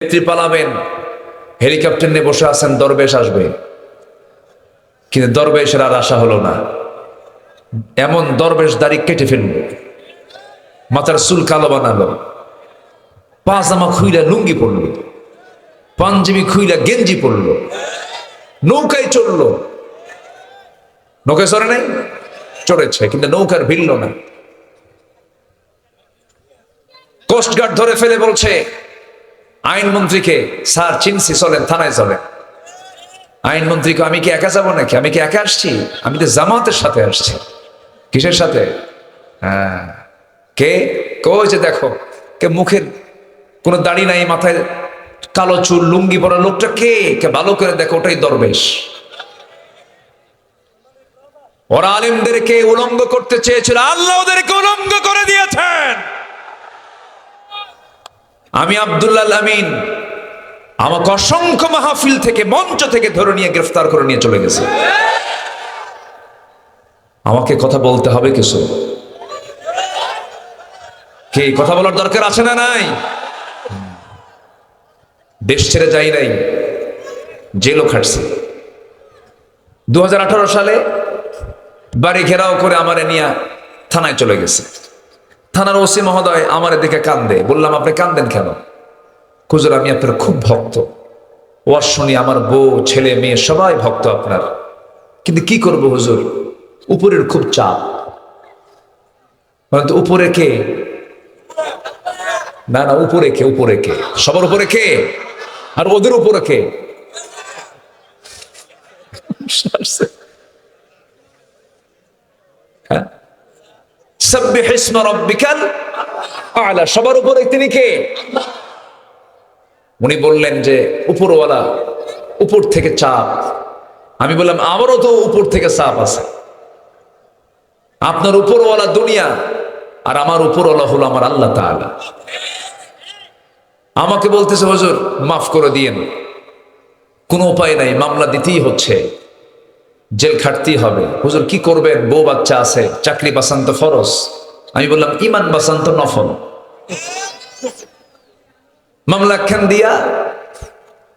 নেত্রী পালাবেন, হেলিকপ্টার নিয়ে বসে আছেন, দরবেশ আসবে, কিন্তু দরবেশের আর আশা হলো না। এমন দরবেশ দাড়ি কেটে ফেলল, মাথার চুল কালো বানালো, পাজামা খুইলা লুঙ্গি পড়লো, পাঞ্জাবি খুইলা গেঞ্জি পড়লো, নৌকায় চড়লো। নৌকায় চড়ে নাই, চড়েছে, কিন্তু নৌকার ভিড়ল না। কোস্টগার্ড ধরে ফেলে বলছে আইনমন্ত্রীকে, স্যার চিনছি, চলেন থানায় চলেন। আইনমন্ত্রীকে, আমি কি একা যাবো নাকি? আমি কি একা আসছি? আমি তো জামাতের সাথে আসছি। কিসের সাথে? হ্যাঁ, কে? কই যে দেখো, কে মুখের কোনো দাড়ি নাই, মাথায় কালো চুল, লুঙ্গি পরা লোকটা কে? কে ভালো করে দেখো, ওটাই দরবেশ। ওরা আলেমদেরকে উলঙ্গ করতে চেয়েছিল, আল্লাহ ওদেরকে উলঙ্গ করে দিয়েছেন। আমি আব্দুল্লাহ আমিন, আমাকে অসংখ্য মাহফিল থেকে, মঞ্চ থেকে ধরে নিয়ে গ্রেফতার করে নিয়ে চলে গেছে। আমাকে কথা বলতে হবে কিছু, কি কথা বলার দরকার আছে না নাই? দেশ ছেড়ে যাই নাই, জেলও খাটছি। 2018 সালে বাড়ি ঘেরাও করে আমারে নিয়ে থানায় চলে গেছে। থানার ওসি মহোদয় আমার দিকে কান্দে। বললাম, আপনি কান্দেন কেন? হুজুর, আমি আপনার খুব ভক্ত, ওয়াজ শুনি, আমার বউ ছেলে মেয়ে সবাই ভক্ত আপনার, কিন্তু কি করব হুজুর, উপরের খুব চাপ। তো উপরে কে? না না, উপরে কে? উপরে কে? সবার উপরে কে? আর ওদের উপরে কে? হ্যাঁ, সাব্বিহ ইসমা রাব্বিকাল আ'লা, সবার উপরে তিনি কে? উনি বললেন যে উপরওয়ালা, উপর থেকে চাপ। আমি বললাম, আমারও তো উপর থেকে চাপ আছে। আপনার উপরওয়ালা দুনিয়া, আর আমার উপরওয়ালা হলো আমার আল্লাহ তাআলা। আমাকে বলতেছে, হুজুর মাফ করে দিয়েন, কোনো উপায় নাই, মামলা দিতেই হচ্ছে, জেল খাটতেই হবে। হুজুর কি করবেন, বউ বাচ্চা আছে, চাকরি বাঁচান তো ফরজ। আমি বললাম, ইমান বাঁচান তো নফল। মামলা খান দিয়া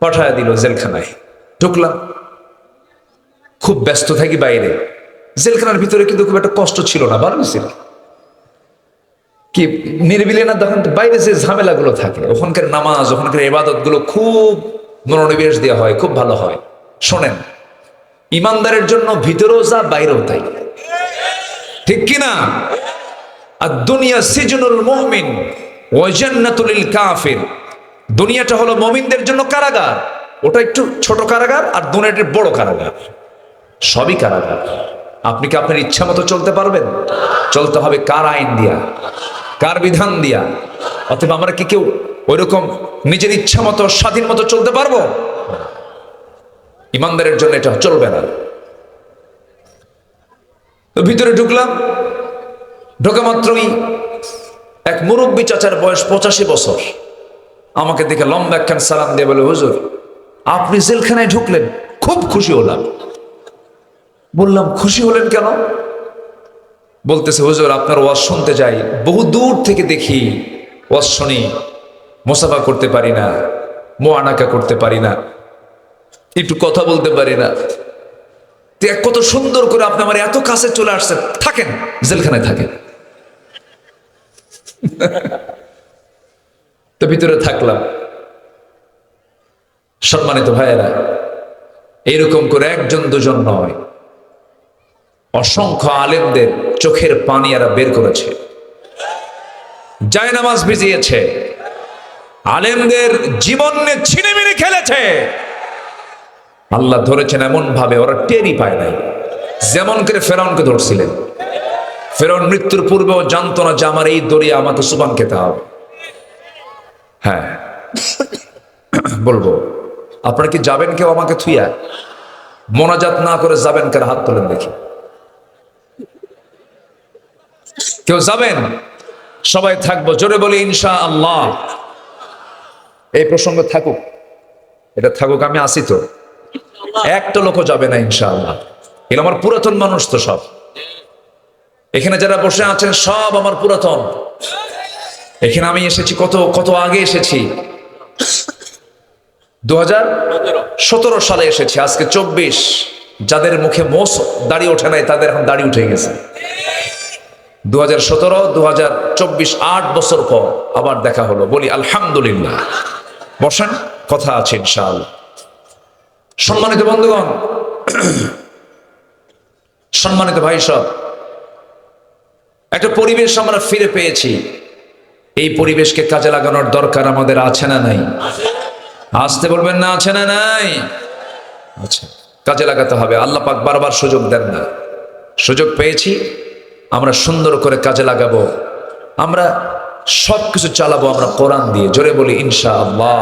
পাঠায় দিল জেলখানায়। ঢুকলাম, খুব ব্যস্ত থাকি বাইরে। জেলখানার ভিতরে কিন্তু খুব একটা কষ্ট ছিল না, ভালো ছিল, কি নিরিবিলি না। দেখেন বাইরে যে ঝামেলাগুলো থাকে, ওখানকার নামাজ, ওখানকার ইবাদত গুলো খুব মনোনিবেশ দেওয়া হয়, খুব ভালো হয়। শোনেন, ইমানদারের জন্য ভিতরেও যা, বাইরেও তাই, ঠিক কিনা? আর দুনিয়া সিজনুল মুমিন ওয়া জান্নাতুল লিল কাফির। দুনিয়াটা হলো মুমিনদের জন্য কারাগার, ওটা একটু ছোট কারাগার, আর দুনিয়াটা বড় কারাগার। সবই কারাগার। আপনি কি আপনার ইচ্ছা মতো চলতে পারবেন? চলতে হবে কার আইন দিয়া, কার বিধান দিয়া। অতএব আমরা কি কেউ ওইরকম নিজের ইচ্ছা মতো, স্বাধীন মতো চলতে পারবো? ইমানদারের জন্য এটা চলবে না। তো ভিতরে ঢুকলাম, ঢোকা মাত্রই এক মুরব্বী চাচার বয়স 85 বছর আমাকে দেখে লম্বা একখান সালাম দিয়ে বলে, হুজুর আপনি জেলখানায় ঢুকলেন, খুব খুশি হলাম। বললাম, খুশি হলেন কেন? বলতেছে, হুজুর আপনার ওয়াজ শুনতে যাই, বহু দূর থেকে দেখি, ওয়াজ শুনি, মুসাফা করতে পারি না, মোয়ানাকা করতে পারি না, একটু কথা বলতে পারি না, কত সুন্দর করে আপনি আমার এত কাছে চলে আসছেন, থাকেন জেলখানায় থাকেন। তো ভিতরে থাকলাম। সম্মানিত ভাইয়েরা, এইরকম করে একজন দুজন নয়, অসংখ্য আলেমদের চোখের পানি এরা বের করেছে, জায়নামাজ ভিজিয়েছে, আলেমদের জীবন নিয়ে ছিনিমিনি খেলেছে। আল্লাহ ধরেছেন এমন ভাবে ওরা টেরই পায় নাই, যেমন করে ফেরাউনকে ধরছিলেন। ফেরাউন মৃত্যুর পূর্বেও জানতো না যে আমার এই দরিয়া আমাকে সুবান খেতে হবে। হ্যাঁ, বলবো, আপনারা কি যাবেন কেউ আমাকে থুইয়া? মোনাজাত না করে যাবেন কার? হাত তোলেন দেখি। কেউ যাবেন? সবাই থাকবো, জোরে বলি ইনশাআল্লাহ। এই প্রসঙ্গ থাকুক, এটা থাকুক, আমি আসি তো, একটা লোকও যাবে না ইনশাআল্লাহ। এগুলো আমার পুরাতন মানুষ তো সব, এখানে যারা বসে আছেন সব আমার পুরাতন। এখানে আমি এসেছি কত কত আগে এসেছি, 2017 সালে এসেছে, আজকে 24। যাদের মুখে মোষ দাড়ি ওঠে নাই তাদের এখন দাড়ি উঠে গেছে। 2017, 2024, 8 বছর পর আবার দেখা হলো। বলি আলহামদুলিল্লাহ। বসেন, কথা আছে ইনশাআল্লাহ। সম্মানিত বন্ধুগণ, সম্মানিত ভাই সব, একটা পরিবেশ আমরা ফিরে পেয়েছি। এই পরিবেশকে কাজে লাগানোর দরকার আমাদের আছে না নাই? আসতে বলবেন না, আছে না নাই? আচ্ছা, কাজে লাগাতে হবে। আল্লাহ পাক বারবার সুযোগ দেন না। সুযোগ পেয়েছি, আমরা সুন্দর করে কাজে লাগাবো। আমরা সবকিছু চালাবো আমরা কোরআন দিয়ে। জোরে বলি ইনশাআল্লাহ।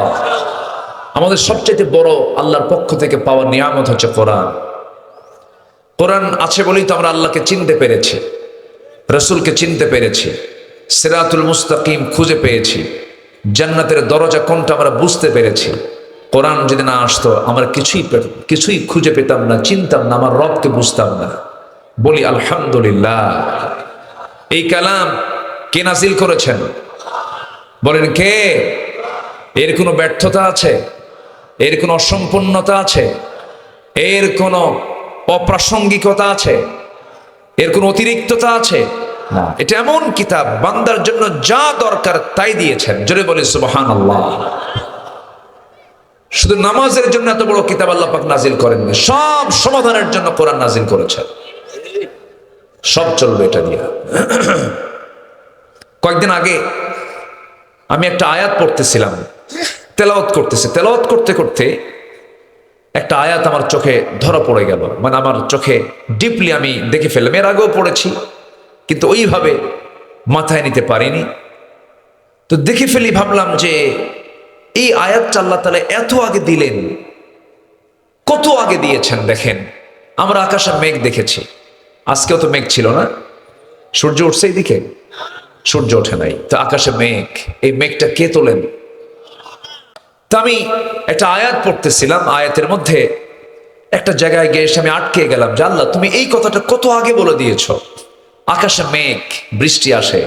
আমাদের সবচেয়ে বড় আল্লাহর পক্ষ থেকে পাওয়া নিয়ামত হচ্ছে কোরআন। কোরআন আছে বলেই তো আমরা আল্লাহকে চিনতে পেরেছি, রসুলকে চিনতে পেরেছি, সিরাতুল মুস্তাকিম খুঁজে পেয়েছি, জান্নাতের দরজা কোনটা আমরা বুঝতে পেরেছি। কোরআন যদি না আসতো আমরা কিছুই খুঁজে পেতাম না, চিনতাম না, আমার রবকে বুঝতাম না। বলি আলহামদুলিল্লাহ। এই কালাম কে নাজিল করেছেন? বলেন কে? এর কোনো ব্যর্থতা আছে? এর কোনো অসম্পূর্ণতা আছে? এর কোনো অপ্রাসঙ্গিকতা আছে? এর কোনো অতিরিক্ততা আছে? না। এটা এমন কিতাব, বান্দার জন্য যা দরকার তাই দিয়েছেন। জোরে বলি সুবহানাল্লাহ। শুধু নামাজের জন্য এত বড় কিতাব আল্লাহ পাক নাজিল করেন না, সব সমাধানের জন্য কোরআন নাজিল করেছেন। সব চলবে এটা দিয়ে। কয়েকদিন আগে আমি একটা আয়াত পড়তেছিলাম, তেলাওয়াত করতে করতে একটা আয়াত আমার চোখে ধরা পড়ে গেল। মানে আমার চোখে ডিপলি আমি দেখে ফেললাম। এর আগেও পড়েছি কিন্তু ওইভাবে মাথায় নিতে পারিনি। তো দেখে ফেলি, ভাবলাম যে এই আয়াতটা আল্লাহ তাআলা এত আগে দিলেন, কত আগে দিয়েছেন দেখেন। আমরা আকাশে মেঘ দেখেছি, আজকেও তো মেঘ ছিল না? সূর্য উঠছে এইদিকে? সূর্য ওঠে নাই, তো আকাশে মেঘ। এই মেঘটা কে তোলেন? তা আমি একটা আয়াত পড়তেছিলাম, আয়াতের মধ্যে একটা জায়গায় গিয়ে এসে আমি আটকে গেলাম যে আল্লাহ তুমি এই কথাটা কত আগে বলে দিয়েছ। আকাশে মেঘ, বৃষ্টি আসে,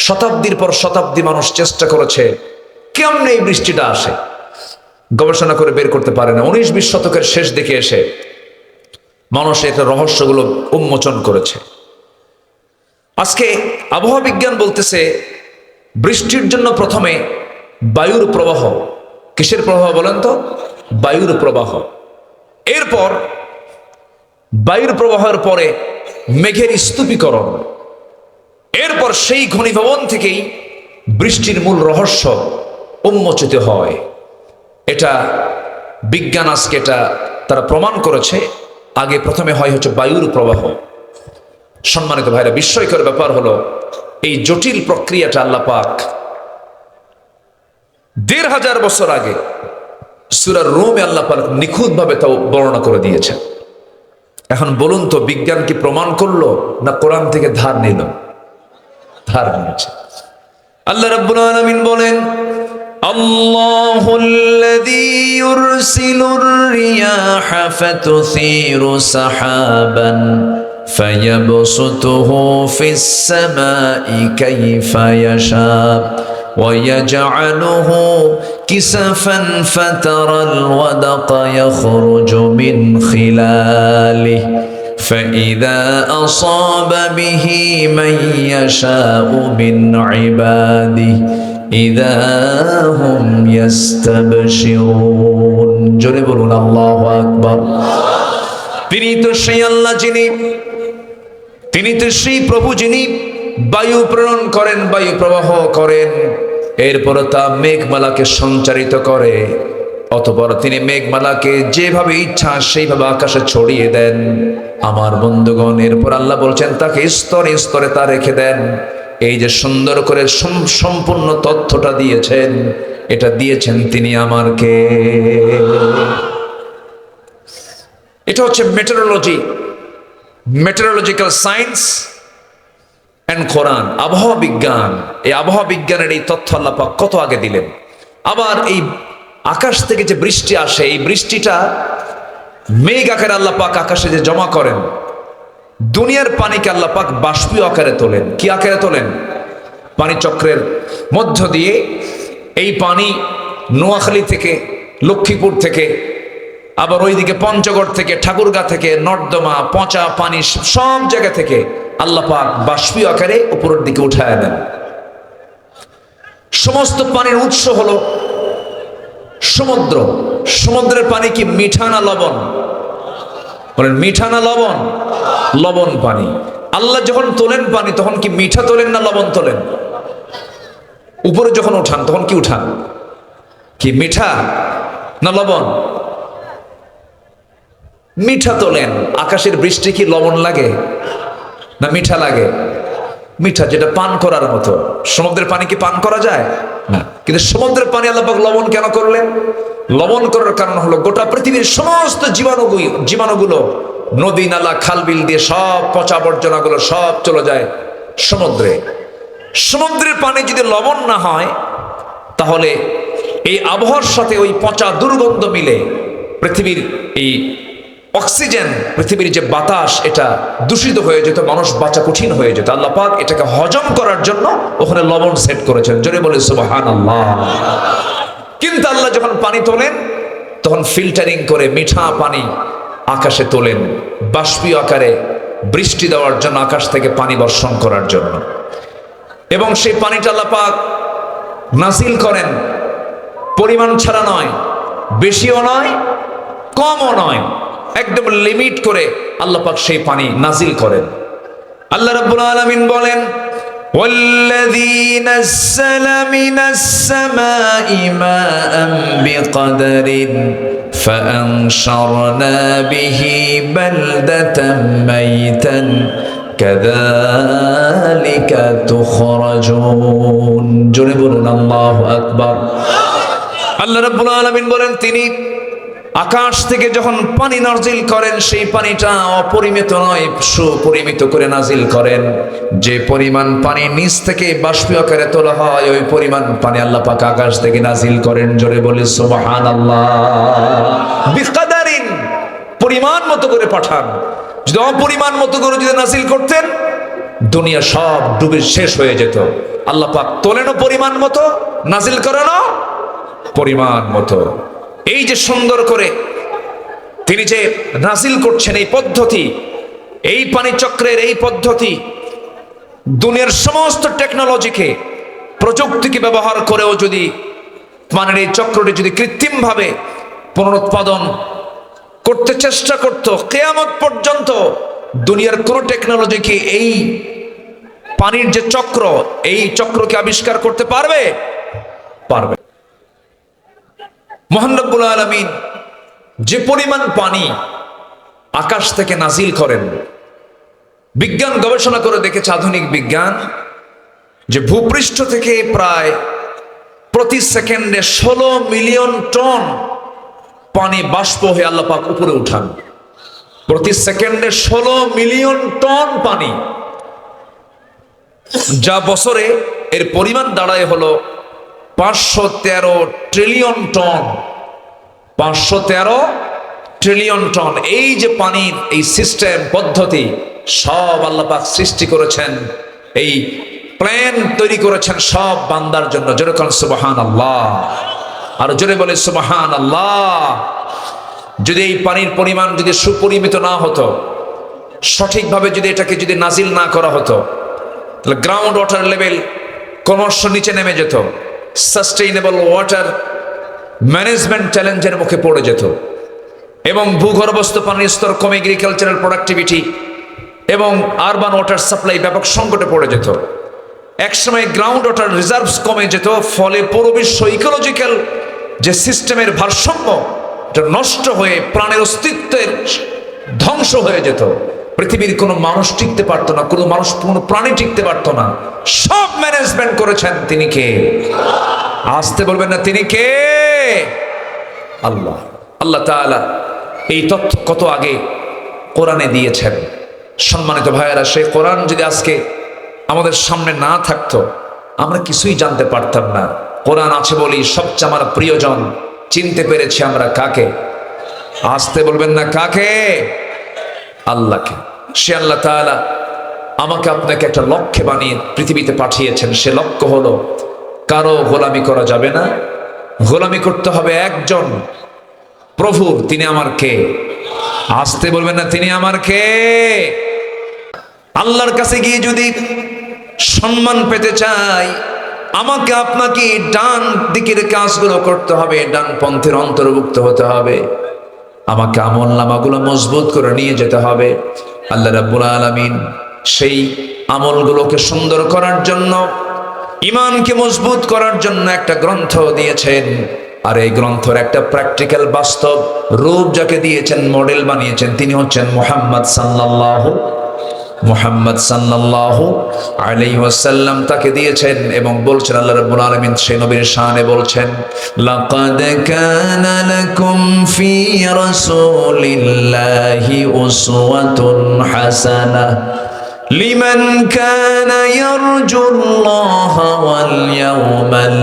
শতাব্দীর পর শতাব্দী মানুষ চেষ্টা করেছে কেমনে এই বৃষ্টিটা আসে, গবেষণা করে বের করতে পারে না। 19-20 শতকের শেষ দিকে এসে মানুষ এটা রহস্যগুলো উন্মোচন করেছে। আজকে আবহাওয়া বিজ্ঞান বলতেছে বৃষ্টির জন্য প্রথমে বায়ুর প্রবাহ। কিসের প্রবাহ বলেন তো? বায়ুর প্রবাহ। এরপর বায়ুর প্রবাহের পরে মেঘের স্তূপীকরণ। এরপর সেই ঘনীভবন থেকেই বৃষ্টির মূল রহস্য উন্মোচিত হয়। এটা বিজ্ঞান আজকে এটা তারা প্রমাণ করেছে। আগে প্রথমে হচ্ছে বায়ুর প্রবাহ। সম্মানিত ভাইরা, বিস্ময়কর ব্যাপার হলো এই জটিল প্রক্রিয়াটা আল্লাহ পাক 1500 বছর আগে সূরা রুমে আল্লাহ পাক নিখুঁতভাবে তাও বর্ণনা করে দিয়েছেন। এখন বলুন তো, বিজ্ঞান কি প্রমাণ করলো না কোরআন থেকে ধার নিল? ধার নিয়েছে। আল্লাহ রাব্বুল আলামিন বলেন, আল্লাহুল্লাযী ইউরসিলুর রিয়াহা ফাতুসীরু সাহাবান ফায়াবসুতুহু ফিস সামাই কাইফা ইয়াশা ويجعله كسفا فترى الودق يخرج من خلاله فإذا أصاب به من يشاء من عباده إذا هم يستبشرون জোরে বলুন আল্লাহু আকবার। তিনি তো সেই আল্লাহ যিনি, তিনি তো সেই প্রভু যিনি বায়ু প্রেরণ করেন, বায়ু প্রবাহ করেন, এরপর তা মেঘমালাকে সঞ্চারিত করে। অতঃপর তিনি মেঘমালাকে যেভাবে ইচ্ছা সেইভাবে আকাশে ছড়িয়ে দেন। আমার বন্ধুগণ, এরপর আল্লাহ বলছেন তাকে স্তরে স্তরে তা রেখে দেন। এই যে সুন্দর করে সম্পূর্ণ তথ্যটা দিয়েছেন, এটা দিয়েছেন তিনি আমারকে। এটা হচ্ছে মেটেরোলজিক্যাল সায়েন্স এন্ড কোরআন, আবহাওয়া বিজ্ঞান। এই আবহাওয়া বিজ্ঞানের এই তথ্য আল্লাহ পাক কত আগে দিলেন। আবার এই আকাশ থেকে যে বৃষ্টি আসে, এই বৃষ্টিটা মেঘ আকারে আল্লাহ পাক আকাশে যে জমা করেন, দুনিয়ার পানিকে আল্লাহ পাক বাষ্পীয় আকারে তোলেন। কি আকারে তোলেন? পানি চক্রের মধ্য দিয়ে এই পানি নোয়াখালী থেকে লক্ষ্মীপুর থেকে, আবার ওইদিকে পঞ্চগড় থেকে, ঠাকুরগাঁ থেকে, নর্দমা, পচা পানি, সব জায়গা থেকে আল্লাহ পাক বাষ্পীয় আকারে উপরের দিকে উঠায় দেন। সমস্ত পানির উৎস হলো সমুদ্র। সমুদ্রের পানি কি মিঠা না লবণ? বলেন মিঠা না লবণ? লবণ পানি। আল্লাহ যখন তোলেন পানি তখন কি মিঠা তোলেন না লবণ তোলেন? উপরে যখন উঠান তখন কি উঠান? কি মিঠা না লবণ? মিঠা তোলেন। আকাশের বৃষ্টি কি লবণ লাগে না মিঠা লাগে? মিঠা, যেটা পান করার মতো। সমুদ্রের পানি কি পান করা যায় না, কিন্তু সমুদ্রের পানি আল্লাহ পাক লবণ কেন করলেন? লবণ করার কারণ হলো গোটা পৃথিবীর সমস্ত জীবাণুগুলো নদী নালা খাল বিল দিয়ে সব পচা আবর্জনাগুলো সব চলে যায় সমুদ্রে। সমুদ্রের পানি যদি লবণ না হয় তাহলে এই আবহাওয়ার সাথে ওই পচা দুর্গন্ধ মিলে পৃথিবীর এই অক্সিজেন, পৃথিবীর যে বাতাস, এটা দূষিত হয়ে যেত, মানুষ বাঁচা কঠিন হয়ে যেত। আল্লাহ পাক এটাকে হজম করার জন্য ওখানে লবণ সেট করেছেন। জোরে বলে সুবহানাল্লাহ। কিন্তু আল্লাহ যখন পানি তোলেন তখন ফিল্টারিং করে মিঠা পানি আকাশে তোলেন, বাষ্পীয় আকারে বৃষ্টি দেওয়ার জন্য, আকাশ থেকে পানি বর্ষণ করার জন্য। এবং সেই পানিটা আল্লাহ পাক নাজিল করেন পরিমাণ ছাড়া নয়, বেশিও নয় কমও নয়, একদম লিমিট করে আল্লাহ পাক সেই পানি নাজিল করেন। আল্লাহ রাব্বুল আলামিন বলেন, ওয়াল্লাযী নাযালা মিনাস সামাই মাআন বিকদরিন ফাআনশারনা বিহি বালদাতাম মাইতান কাযালিকা তুখরাজুন। জোরে বলুন আল্লাহু আকবার। আল্লাহ রাব্বুল আলামিন বলেন, তিনি আকাশ থেকে যখন পানি নাজিল করেন সেই পানিটা অপরিমিত নয়, সুপরিমিত করে নাজিল করেন। যে পরিমাণ পানি নিচ থেকে বাষ্পীয় আকারে তোলা হয় ওই পরিমাণ পানি আল্লাহ পাক আকাশ থেকে নাজিল করেন। জোরে বলি সুবহানাল্লাহ। বিকদারিন, পরিমাণ মতো করে পাঠান। যদি অপরিমাণ মতো করে যদি নাজিল করতেন দুনিয়া সব ডুবে শেষ হয়ে যেত। আল্লাহ পাক তোলেনও পরিমাণ মতো, নাজিল করেনও পরিমাণ মতো। এই যে সুন্দর করে তিনি যে নাজিল করছেন এই পদ্ধতি, এই পানি চক্রের এই পদ্ধতি দুনিয়ার সমস্ত টেকনোলজিকে, প্রযুক্তিকে ব্যবহার করেও যদি পানির এই চক্রটি যদি কৃত্রিমভাবে পুনরুৎপাদন করতে চেষ্টা করত, কিয়ামত পর্যন্ত দুনিয়ার কোন টেকনোলজিকে এই পানির যে চক্র, এই চক্রকে আবিষ্কার করতে পারবে? পারবে। মহান রব্বুল আলামিন যে পরিমাণ পানি আকাশ থেকে নাজিল করেন, বিজ্ঞান গবেষণা করে দেখেছে, আধুনিক বিজ্ঞান, যে ভূপৃষ্ঠ থেকে প্রায় প্রতি সেকেন্ডে 16 মিলিয়ন টন পানি বাষ্প হয়ে আল্লাহ পাক উপরে উঠান। প্রতি সেকেন্ডে 16 মিলিয়ন টন পানি, যা বছরে এর পরিমাণ দাঁড়ায় হলো 513 ট্রিলিয়ন টন। 513 trillion ton. এই যে পানির এই সিস্টেম পদ্ধতি সব আল্লাহ পাক সৃষ্টি করেছেন, এই প্ল্যান তৈরি করেছেন সব বান্দার জন্য। জোরে বলেন সুবহানাল্লাহ। আর জোরে বলে সুবহানাল্লাহ। যদি এই পানির পরিমাণ যদি সুপরিমিত না হতো, সঠিকভাবে যদি এটাকে যদি নাজিল না করা হতো, তাহলে গ্রাউন্ড ওয়াটার লেভেল ক্রমশ নিচে নেমে যেত, সাস্টেইনেবল ওয়াটার ম্যানেজমেন্ট চ্যালেঞ্জের মুখে পড়ে যেত এবং ভূগর্ভস্থ পানির স্তর কমে এগ্রিকালচারাল প্রোডাক্টিভিটি এবং আরবান ওয়াটার সাপ্লাই ব্যাপক সংকটে পড়ে যেত। একসময় গ্রাউন্ড ওয়াটার রিজার্ভস কমে যেত, ফলে পুরো বিশ্ব ইকোলজিক্যাল যে সিস্টেমের ভারসাম্য এটা নষ্ট হয়ে প্রাণের অস্তিত্বের ধ্বংস হয়ে যেত। পৃথিবীর কোনো মানুষ টিকতে পারতো না, কোনো মানুষ, কোনো প্রাণী টিকতে পারতো না। সব ম্যানেজমেন্ট করেছেন তিনি কে? আসতে বলবেন না, তিনি কে? আল্লাহ। আল্লাহ তাআলা এই তথ্য কত আগে কোরআনে দিয়েছেন। সম্মানিত ভাইয়েরা, সেই কোরআন যদি আজকে আমাদের সামনে না থাকতো আমরা কিছুই জানতে পারতাম না। কোরআন আছে বলি সবচেয়ে আমার প্রিয়জন, চিনতে পেরেছি আমরা কাকে। আসতে বলবেন না, কাকে? আল্লাহকে। সে আল্লাহ তাআলা আমাকে আপনাকে একটা লক্ষ্যে বানিয়ে পৃথিবীতে পাঠিয়েছেন। সে লক্ষ্য হলো কারো গোলামি করা যাবে না, গোলামি করতে হবে একজন প্রভুর। তিনি আমার কে? আসতে বলবেন না, তিনি আমার কে? আল্লাহর কাছে গিয়ে যদি সম্মান পেতে চাই, আমাকে আপনাকে ডান দিকের কাজগুলো করতে হবে, ডান পন্থের অন্তর্ভুক্ত হতে হবে, আমাকে আমল নামাগুলো মজবুত করে নিয়ে যেতে হবে। আল্লাহ রাব্বুল আলামিন সেই আমলগুলোকে সুন্দর করার জন্য, ঈমানকে মজবুত করার জন্য একটা গ্রন্থ দিয়েছেন। আর এই গ্রন্থের একটা প্র্যাকটিক্যাল বাস্তব রূপ যাকে দিয়েছেন, মডেল বানিয়েছেন, তিনি হচ্ছেন মুহাম্মদ সাল্লাল্লাহু আলাইহি ওয়াসাল্লাম। তাকে দিয়েছেন এবং বলছেন, আল্লাহ রাব্বুল আলামিন সেই নবীর শানে বলছেন, লাকাদ কানা লাকুম ফি রাসূলিল্লাহি উসওয়াতুন হাসানাহ লিমান কানা ইয়ারজুল্লাহা ওয়াল ইয়াওমাল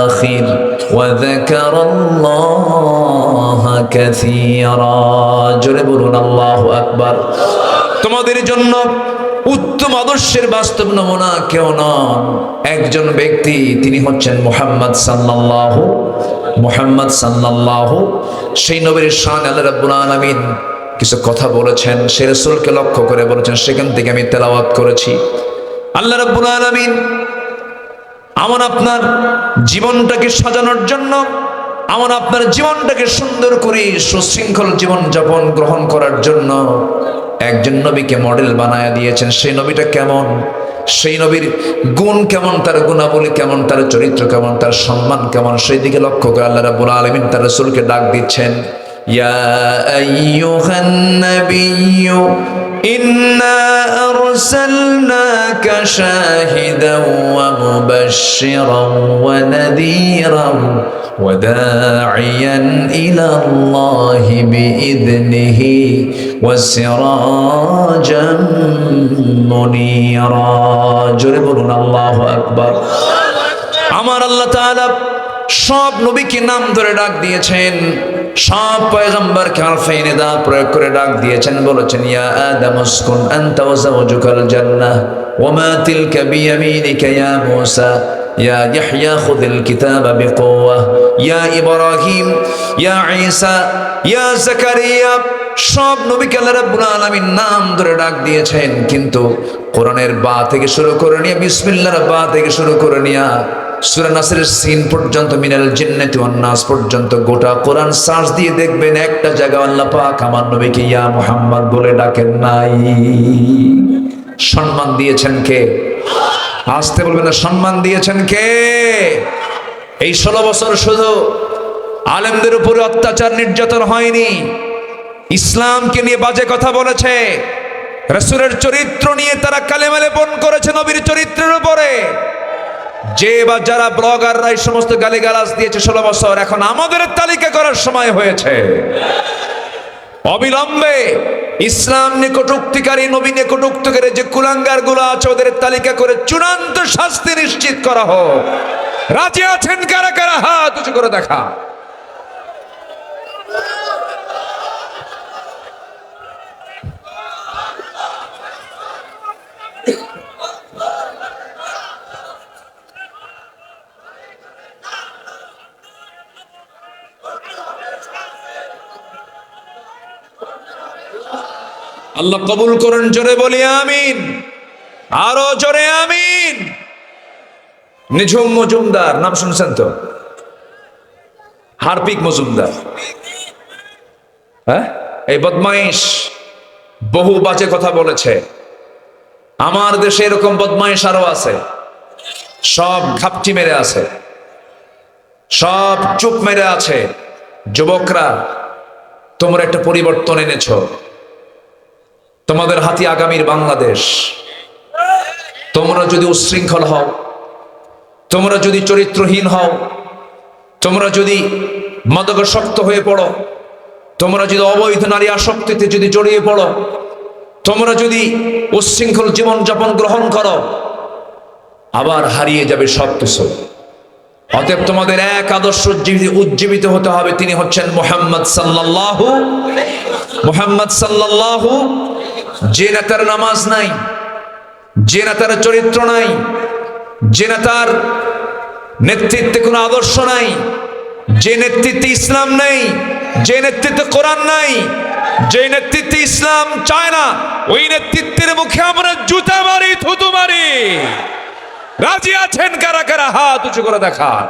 আখির ওয়া যাকারাল্লাহা কাসীরা। জোরে বলুন আল্লাহু আকবার। তোমাদের জন্য উত্তম আদর্শের বাস্তব নমুনা কেউ নন, একজন ব্যক্তি, তিনি হচ্ছেন মুহাম্মদ সাল্লাল্লাহু। সেই নবীর শানে আল্লাহ রাব্বুল আলামিন কিছু কথা বলেছেন, সেই রাসূলকে লক্ষ্য করে বলেছেন, সেখান থেকে আমি তেলাওয়াত করেছি। আল্লাহ রাব্বুল আলামিন আমার আপনার জীবনটাকে সাজানোর জন্য, আমার আপনার জীবনটাকে সুন্দর করে সুশৃঙ্খল জীবন যাপন গ্রহণ করার জন্য একজন নবীকে মডেল বানায় দিয়েছেন। সেই নবীটা কেমন, সেই নবীর গুণ কেমন, তার গুণাবলী কেমন, তার চরিত্র কেমন, তার সম্মান কেমন, সেই দিকে লক্ষ্য করে আল্লাহ রাব্বুল আলামিন তার রাসূলকে ডাক দিচ্ছেন, ইয়া আইয়ুহান নাবিয়্যু ইন্না আরসালনাকা শাহিদান ওয়া মুবাশশিরান ওয়া নাযীরান ওয়া দাঈয়ান ইলা আল্লাহি বিইذনিহি ওয়া সিরাজাম মুনীরা। জোরে বলুন আল্লাহু আকবার। আমার আল্লাহ তাআলা সব নবীকে নাম ধরে ডাক দিয়েছেন, সব পয়গম্বরকে হরফে নিদা প্রয়োগ করে ডাক দিয়েছেন, বলেছেন, ইয়া আদম উসকুন আনতা ওয়া যাওজুকাল জান্নাহ ওয়া মা তিলকা বিয়ামিনিকা ইয়া মূসা ইয়া ইয়াহইয়া খুযিল কিতাবা বিকুওয়া ইয়া ইব্রাহিম ইয়া ঈসা ইয়া যাকারিয়া। সব নবীকে আল্লাহ রাব্বুল আলামিন নাম ধরে ডাক দিয়েছেন, কিন্তু কোরআনের বা থেকে শুরু করে নিয়ে, বিসমিল্লাহর বা থেকে শুরু করে নিয়ে সূরা নাসরের সিন পর্যন্ত, মিনাল জিন্নাতি ওয়ান নাস পর্যন্ত গোটা কোরআন সার্চ দিয়ে দেখবেন, একটা জায়গা আল্লাহ পাক আমার নবীকে ইয়া মুহাম্মদ বলে ডাকেন নাই। সম্মান দিয়েছেন কে? আসতে বলবেন না, সম্মান দিয়েছেন কে? এই 16 বছর শুধু আলেমদের উপরে অত্যাচার নির্যাতন হয়নি, ইসলামকে নিয়ে বাজে কথা বলেছে, রাসূলের চরিত্র নিয়ে তারা কালেমা লেপন করেছে নবীর চরিত্রের উপরে। যে বা যারা ব্লগাররা এই সমস্ত গালিগালাজ দিয়েছে 16 বছর, এখন আমাদের তালিকা করার সময় হয়েছে। অবিলম্বে ইসলাম নিয়ে কটূক্তিকারী, নবী নিয়ে কটূক্তিকারী যে কুলাঙ্গার গুলো আছে, ওদের তালিকা করে চূড়ান্ত শাস্তি নিশ্চিত করা হোক। রাজি আছেন কারা কারা? হাত উঁচু করে দেখা। আল্লাহ কবুল করুন, জোরে বলি আমিন, আরো জোরে আমিন। নিঝুম মজুমদার নাম শুনছেন তো? হারপিক মজুমদার, হ্যাঁ, এই বদমাইশ বহু বাজে কথা বলেছে। আমার দেশে এরকম বদমাইশ আরো আছে, সব ঘাপটি মেরে আছে, সব চুপ মেরে আছে। যুবকরা, তোমরা একটা পরিবর্তন এনেছো, তোমাদের হাতে আগামীর বাংলাদেশ। তোমরা যদি উচ্ছৃঙ্খল হও, তোমরা যদি চরিত্রহীন হও, তোমরা যদি মাদকাসক্ত হয়ে পড়ো, তোমরা যদি অবৈধ নারী আসক্তিতে যদি জড়িয়ে পড়ো, তোমরা যদি উচ্ছৃঙ্খল জীবনযাপন গ্রহণ করো, আবার হারিয়ে যাবে সবকিছু। অতএব তোমাদের এক আদর্শ উজ্জীবিত হতে হবে, তিনি হচ্ছেন মুহাম্মদ সাল্লাল্লাহু। যে নেতার নামাজ নাই, যে নেতার চরিত্র নাই, যে নেতার নেতৃত্বে কোনো আদর্শ নাই, যে নেতৃত্বে ইসলাম নেই, যে নেতৃত্বে কোরআন নাই, যে নেতৃত্বে ইসলাম চায় না, ওই নেতৃত্বের মুখে আমরা জুতা মারি, থুতু মারি। রাজি আছেন কারা কারা? হাত উঁচু করে দেখান।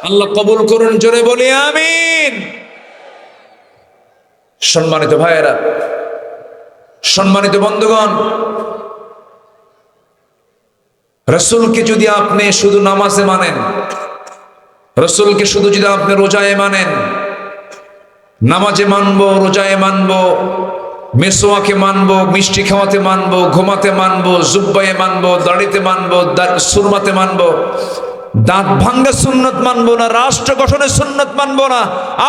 আল্লাহ কবুল করুন, জোরে বলি আমিন। সম্মানিত ভাইয়েরা, সম্মানিত বন্ধুগণ, রসুলকে যদি আপনি শুধু নামাজে মানেন, রসুলকে শুধু যদি আপনি রোজায় মানেন, নামাজে মানবো, রোজায় মানবো, মেসোয়াকে মানবো, মিষ্টি খাওয়াতে মানবো, ঘুমাতে মানবো, জুব্বায়ে মানবো, দাড়িতে মানবো, সুরমাতে মানবো, দাঁত ভাঙ্গা সুন্নত মানবো না, রাষ্ট্র গঠনের সুন্নত মানবো না,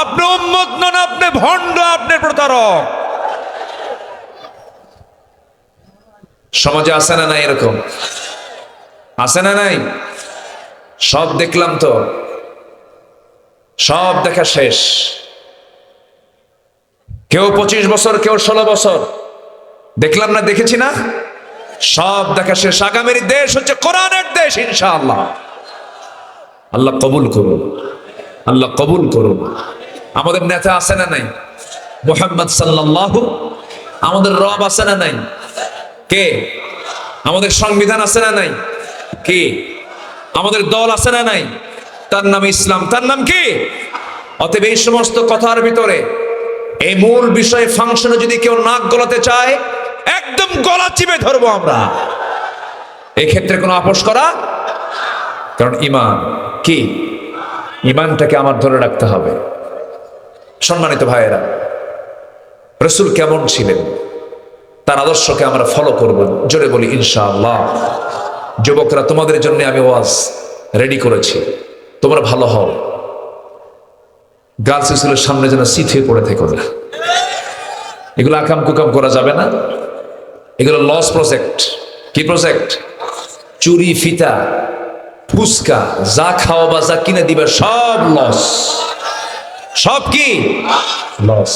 আপনি উম্মত নন, আপনি ভণ্ড, আপনি প্রতারক। সমাজে আছে না নাই? এরকম আছে না নাই? সব দেখলাম তো, সব দেখা শেষ। কেউ 25 বছর, কেউ 16 বছর, দেখলাম না, দেখেছি না, সব দেখা শেষ। আগামীর দেশ হচ্ছে কোরআনের দেশ ইনশাআল্লাহ। আল্লাহ কবুল করুন, আল্লাহ কবুল করুন। আমাদের নেতা আছে না নাই? মুহাম্মদ সাল্লাল্লাহু, আমাদের রব আছে না নাই? কে? আমাদের সংবিধান আছে না নাই? কে? আমাদের দল আছে না নাই? তার নাম ইসলাম, তার নাম কি? অতএব এই সমস্ত কথার ভিতরে এই মূল বিষয়ে ফাংশনে যদি কেউ নাক গলাতে চায়, একদম গলা চিপে ধরবো আমরা। এই ক্ষেত্রে কোনো আপোষ করা, কারণ ইমান কি? ইমানটাকে আমার ধরে রাখতে হবে। সম্মানিত ভাইয়েরা, রাসূল কেমন ছিলেন, তার আদর্শকে আমরা ফলো করব, জোরে বলি ইনশাআল্লাহ। যুবকরা, তোমাদের জন্য আমি ওয়াজ রেডি করেছি, তোমরা ভালো হও। গার্লস স্কুলের সামনে যেন সিট হয়ে পড়ে থেকো না। এগুলো আকাম কুকাম করা যাবে না, এগুলো লস প্রজেক্ট। কি প্রজেক্ট? চুরি, ফিতা, ফুসকা, যা খাও বা যা কিনে দিবে সব লস, সব কি লস।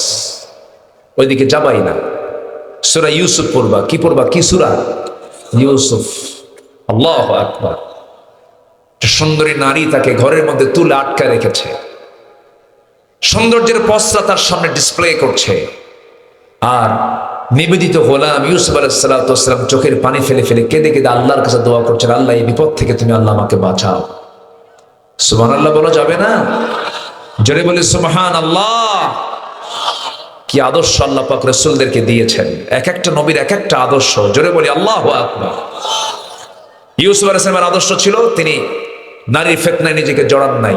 ওইদিকে যাবাই না। সূরা ইউসুফ পড়বা। কি পড়বা? কি সূরা? ইউসুফ। আল্লাহু আকবার। সুন্দরী নারী তাকে ঘরের মধ্যে তুলে আটকা রেখেছে, সৌন্দর্যের পসরা তার সামনে ডিসপ্লে করছে, আর নিবেদিত গোলাম ইউসুফ আলাইহিস সালাতু ওয়াস সালাম চোখের পানি ফেলে ফেলে কেঁদে কেঁদে আল্লাহর কাছে দোয়া করছেন, আল্লাহ এই বিপদ থেকে তুমি আল্লাহ আমাকে বাঁচাও। সুবহানাল্লাহ বলা যাবে না? জোরে বলে সুবহানাল্লাহ। কি আদর্শ আল্লাহ পাক রাসূলদেরকে দিয়েছেন, এক একটা নবীর এক একটা আদর্শ। জোরে বলি আল্লাহু আকবার। ইউসুফ আলাইহিস সালামের আদর্শ ছিল, তিনি নারীর ফিতনায় নিজেকে জড়ান নাই,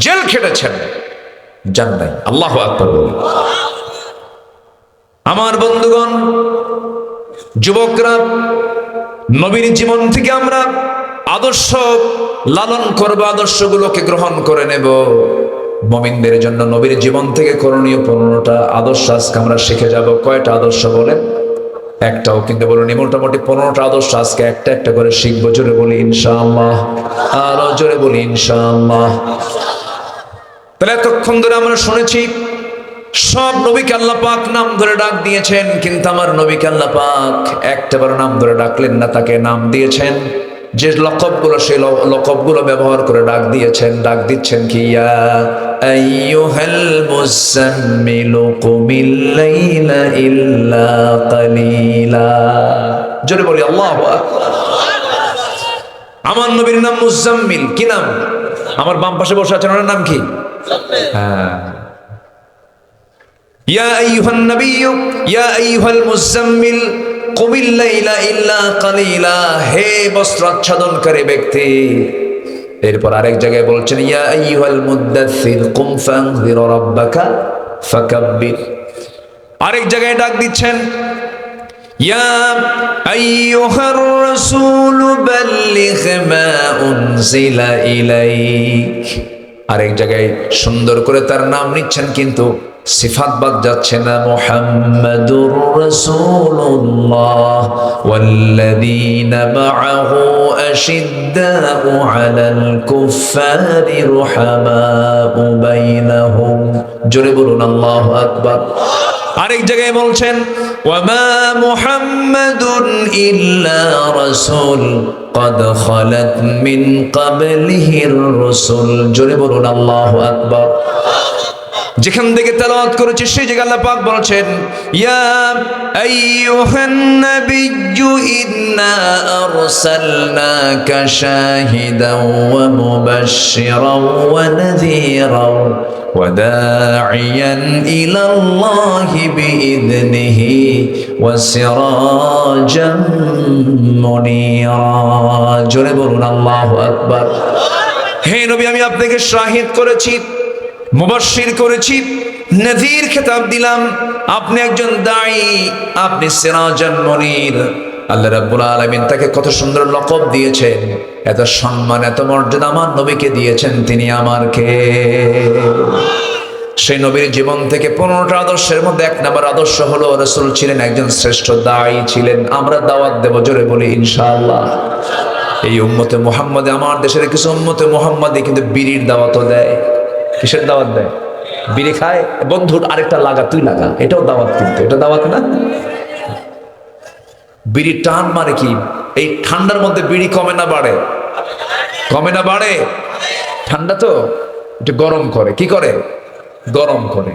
জেল খেটেছেন, জান নাই। আল্লাহু আকবার বলি। আমার বন্ধুগণ, যুবকরা, নবীর জীবন থেকে আমরা আদর্শ লালন করব, আদর্শগুলোকে গ্রহণ করে নেব। মুমিনদের জন্য নবীর জীবন থেকে করণীয় 15টা আদর্শ আজকে আমরা শিখে যাব। কয়টা আদর্শ বলেন? একটাও কিন্তু বলুন, মোটামুটি 15টা আদর্শ আজকে একটা একটা করে শিখবো। জোরে বলি ইনশাআল্লাহ, আরো জোরে বলি ইনশাআল্লাহ। তাহলে এতক্ষণ ধরে আমরা শুনেছি সব নবীকে আল্লাহ পাক নাম ধরে ডাক দিয়েছেন, কিন্তু আমার নবীকে আল্লাহ পাক একটাবার নাম ধরে ডাকলেন না, তাকে নাম দিয়েছেন যে লকবগুলো, সেই লকবগুলো ব্যবহার করে ডাক দিয়েছেন। ডাক দিচ্ছেন কি? ইয়া আইয়ুহাল মুযাম্মিলু কুমিল লাইলা ইল্লা কালিলা। জোরে বলি আল্লাহু আকবার। আমার নবীর নাম মুযাম্মিল। কি নাম? আমার বাম পাশে বসে আছেন, ওনার নাম কি? হ্যাঁ, ইয়া আইয়ুহান নাবিয়্যু ইয়া আইয়ুহাল মুযাম্মিল কুমিল লাইলা ইল্লা কালিলা। হে বস্ত্র আচ্ছাদনকারী ব্যক্তি। এরপর আরেক জায়গায় বলছেন ইয়া আইয়ুহাল মুদ্দাথির কুম ফানযির রাব্বাকা ফাকাব্বির। আরেক জায়গায় ডাক দিচ্ছেন, ইয়া আইয়ুহার রাসূল বাল্লিগ মা উনজিলা ইলাইক। আরেক জায়গায় সুন্দর করে তার নাম নিচ্ছেন, কিন্তু সিফাত বাদ যাচ্ছে না। মুহাম্মাদুর রাসূলুল্লাহ ওয়াল্লাযীনা মাআহু আশিদ্দাউ আলাল কুফফারি রুহামাউ বাইনাহুম। জোরে বলুন আল্লাহু আকবার। আরেক জায়গায় বলছেন, ওয়ামা মুহাম্মাদুন ইল্লা রাসূল قد خلت من قبله الرسل। জোরে বলুন আল্লাহু আকবার। যেখান থেকে তেলাওয়াত করেছে সেই জায়গায় আল্লাহ পাক বলছেন, ইয়া আইয়ুহান নাবিয়্যু ইন্না আরসালনাকা শাহিদাও ওয়া মুবাশশিরাও ওয়া নাযীরাও ওয়া দাঈয়ান ইলাল্লাহি বিইذনিহি ওয়া সিরাজাম মুনীরা। জোরে বলুন আল্লাহু আকবার। হে নবী, আমি আপনাকে শাহিদ করেছি, মুবাশশির করেছি, নাযীর খেতাব দিলাম। আপনি একজন দাঈ, আপনি সিরাজান মুনীর। আল্লাহ রাব্বুল আলামিন তাকে কত সুন্দর লকব দিয়েছেন, এত সম্মান, এত মর্যাদা আমার নবীকে দিয়েছেন। তিনি আমার কে? সেই নবীর জীবন থেকে 15টা আদর্শের মধ্যে 1 নম্বর আদর্শ হলো রাসূল ছিলেন একজন শ্রেষ্ঠ দাঈ ছিলেন। আমরা দাওয়াত দেব, জোরে বলি ইনশাআল্লাহ। এই উম্মতে মুহাম্মাদে, আমার দেশের কিছু উম্মতে মুহাম্মাদে কিন্তু বিড়ির দাওয়াতও দেয়। কিসের দাওয়াত দেয়? বিড়ি খায়, বন্ধু আরেকটা লাগা, তুই লাগা, এটাও দাওয়াত। কিন্তু এটা দাওয়াত না। বিড়ি টান মানে কি? এই ঠান্ডার মধ্যে বিড়ি কমে না বাড়ে? কমে না বাড়ে? ঠান্ডা তো এটা গরম করে। কি করে? গরম করে।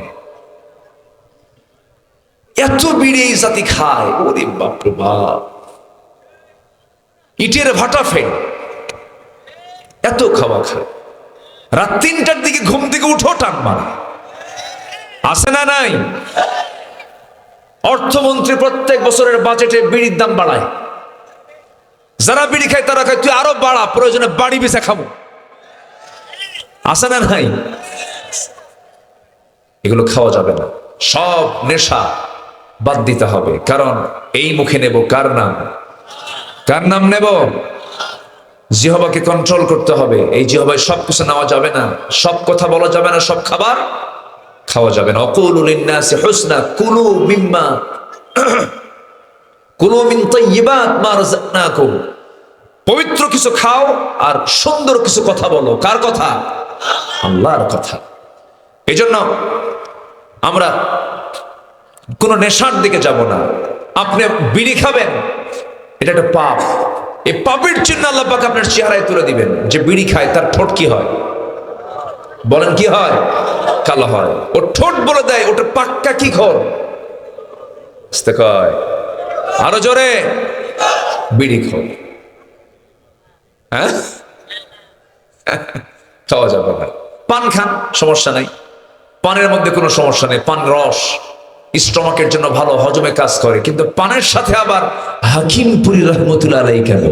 এত বিড়ি এই জাতি খায়, ওরে বাপ রে বাপ, ইটের ভাটা ফেল, এত খাওয়া খায়। রাত 3টার দিকে ঘুম থেকে উঠো টান মারে। আছে না নাই? অর্থমন্ত্রী প্রত্যেক বছরের বাজেটে বিড়ির দাম বাড়ায়। যারা বিড়ি খায় তারা খায়, তুই আরো বাড়া, প্রয়োজনে বাড়ি বেচা খাবো। আছে না নাই? এগুলো খাওয়া যাবে না। সব নেশা বাদ দিতে হবে। কারণ এই মুখে নেব কার নাম? কার নাম নেব? জিহ্বাকে কন্ট্রোল করতে হবে। এই জিহ্বায় সব কিছু নেওয়া যাবে না, সব কথা বলা যাবে না, সব খাবার খাওয়া যাবে না। অকুলু লিন্নাসি হুসনা কুলু মিম্মা কুলু মিন তাইয়্যিবাত মা রাযাকনাকুম। পবিত্র কিছু খাও আর সুন্দর কিছু কথা বলো। কার কথা? আল্লাহর কথা। এজন্য আমরা কোন নেশার দিকে যাব না। আপনি বিড়ি খাবেন, এটা একটা পাপ। এই পাপের চিহ্ন আল্লাহ পাক আপনার চেহারায় তুলে দিবেন। যে বিড়ি খায় তার ঠোঁট কি হয়? বলেন কি হয়? কালো হয়। ও ঠোঁট বলে দেয় ওটা পাক্কা কি খোর। কয় আরো জোরে, বিড়ি খোর। হ্যাঁ, খাওয়া যাবে না। পান খান, সমস্যা নাই, পানের মধ্যে কোনো সমস্যা নেই। পান রস স্টমাকের জন্য ভালো, হজমে কাজ করে। কিন্তু পানের সাথে আবার হাকিমপুরি রহমতুল্লাহ আলাইহি কেন?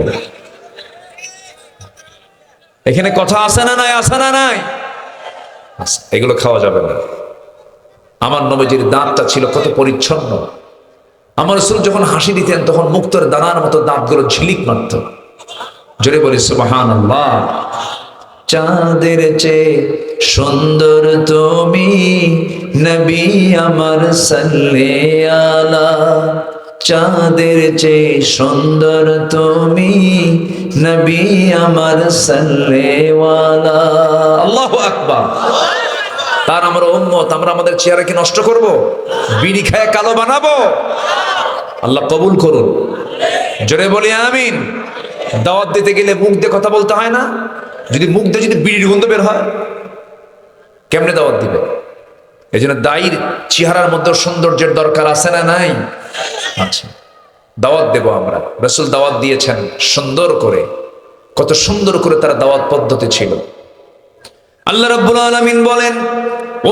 এখানে কথা আছে না নাই? আছে না নাই? এগুলো খাওয়া যাবে না। আমার নবীজির দাঁতটা ছিল কত পরিচ্ছন্ন। আমার রাসূল যখন হাসি দিতেন তখন মুক্তোর দানার মতো দাঁতগুলো ঝিলিক মারত। জোরে বলি সুবহানাল্লাহ। চাঁদের চেয়ে সুন্দর তুমি নবী আমার সাল্লে আলা। চাঁদের চেয়ে সুন্দর তুমি নবী আমার সাল্লে ওয়ালা। আল্লাহু আকবার। তার আমরা উম্মত, আমরা আমাদের চেহারা কি নষ্ট করব? বিড়ি খায় কালো বানাবো? আল্লাহ কবুল করুন। জোরে বলি আমিন। দাওয়াত দিতে গেলে মুখ দিয়ে কথা বলতে হয় না? যদি মুখ দিয়ে যদি বিড়ির গন্ধ বের হয়, কেমনে দাওয়াত দিবে? এই জন্য দায়ীর চেহারার মধ্যে সৌন্দর্যের দরকার আছে না নাই? আচ্ছা, দাওয়াত দেব আমরা। রাসূল দাওয়াত দিয়েছেন সুন্দর করে, কত সুন্দর করে তার দাওয়াত পদ্ধতি ছিল। আল্লাহ রাব্বুল আলামিন বলেন,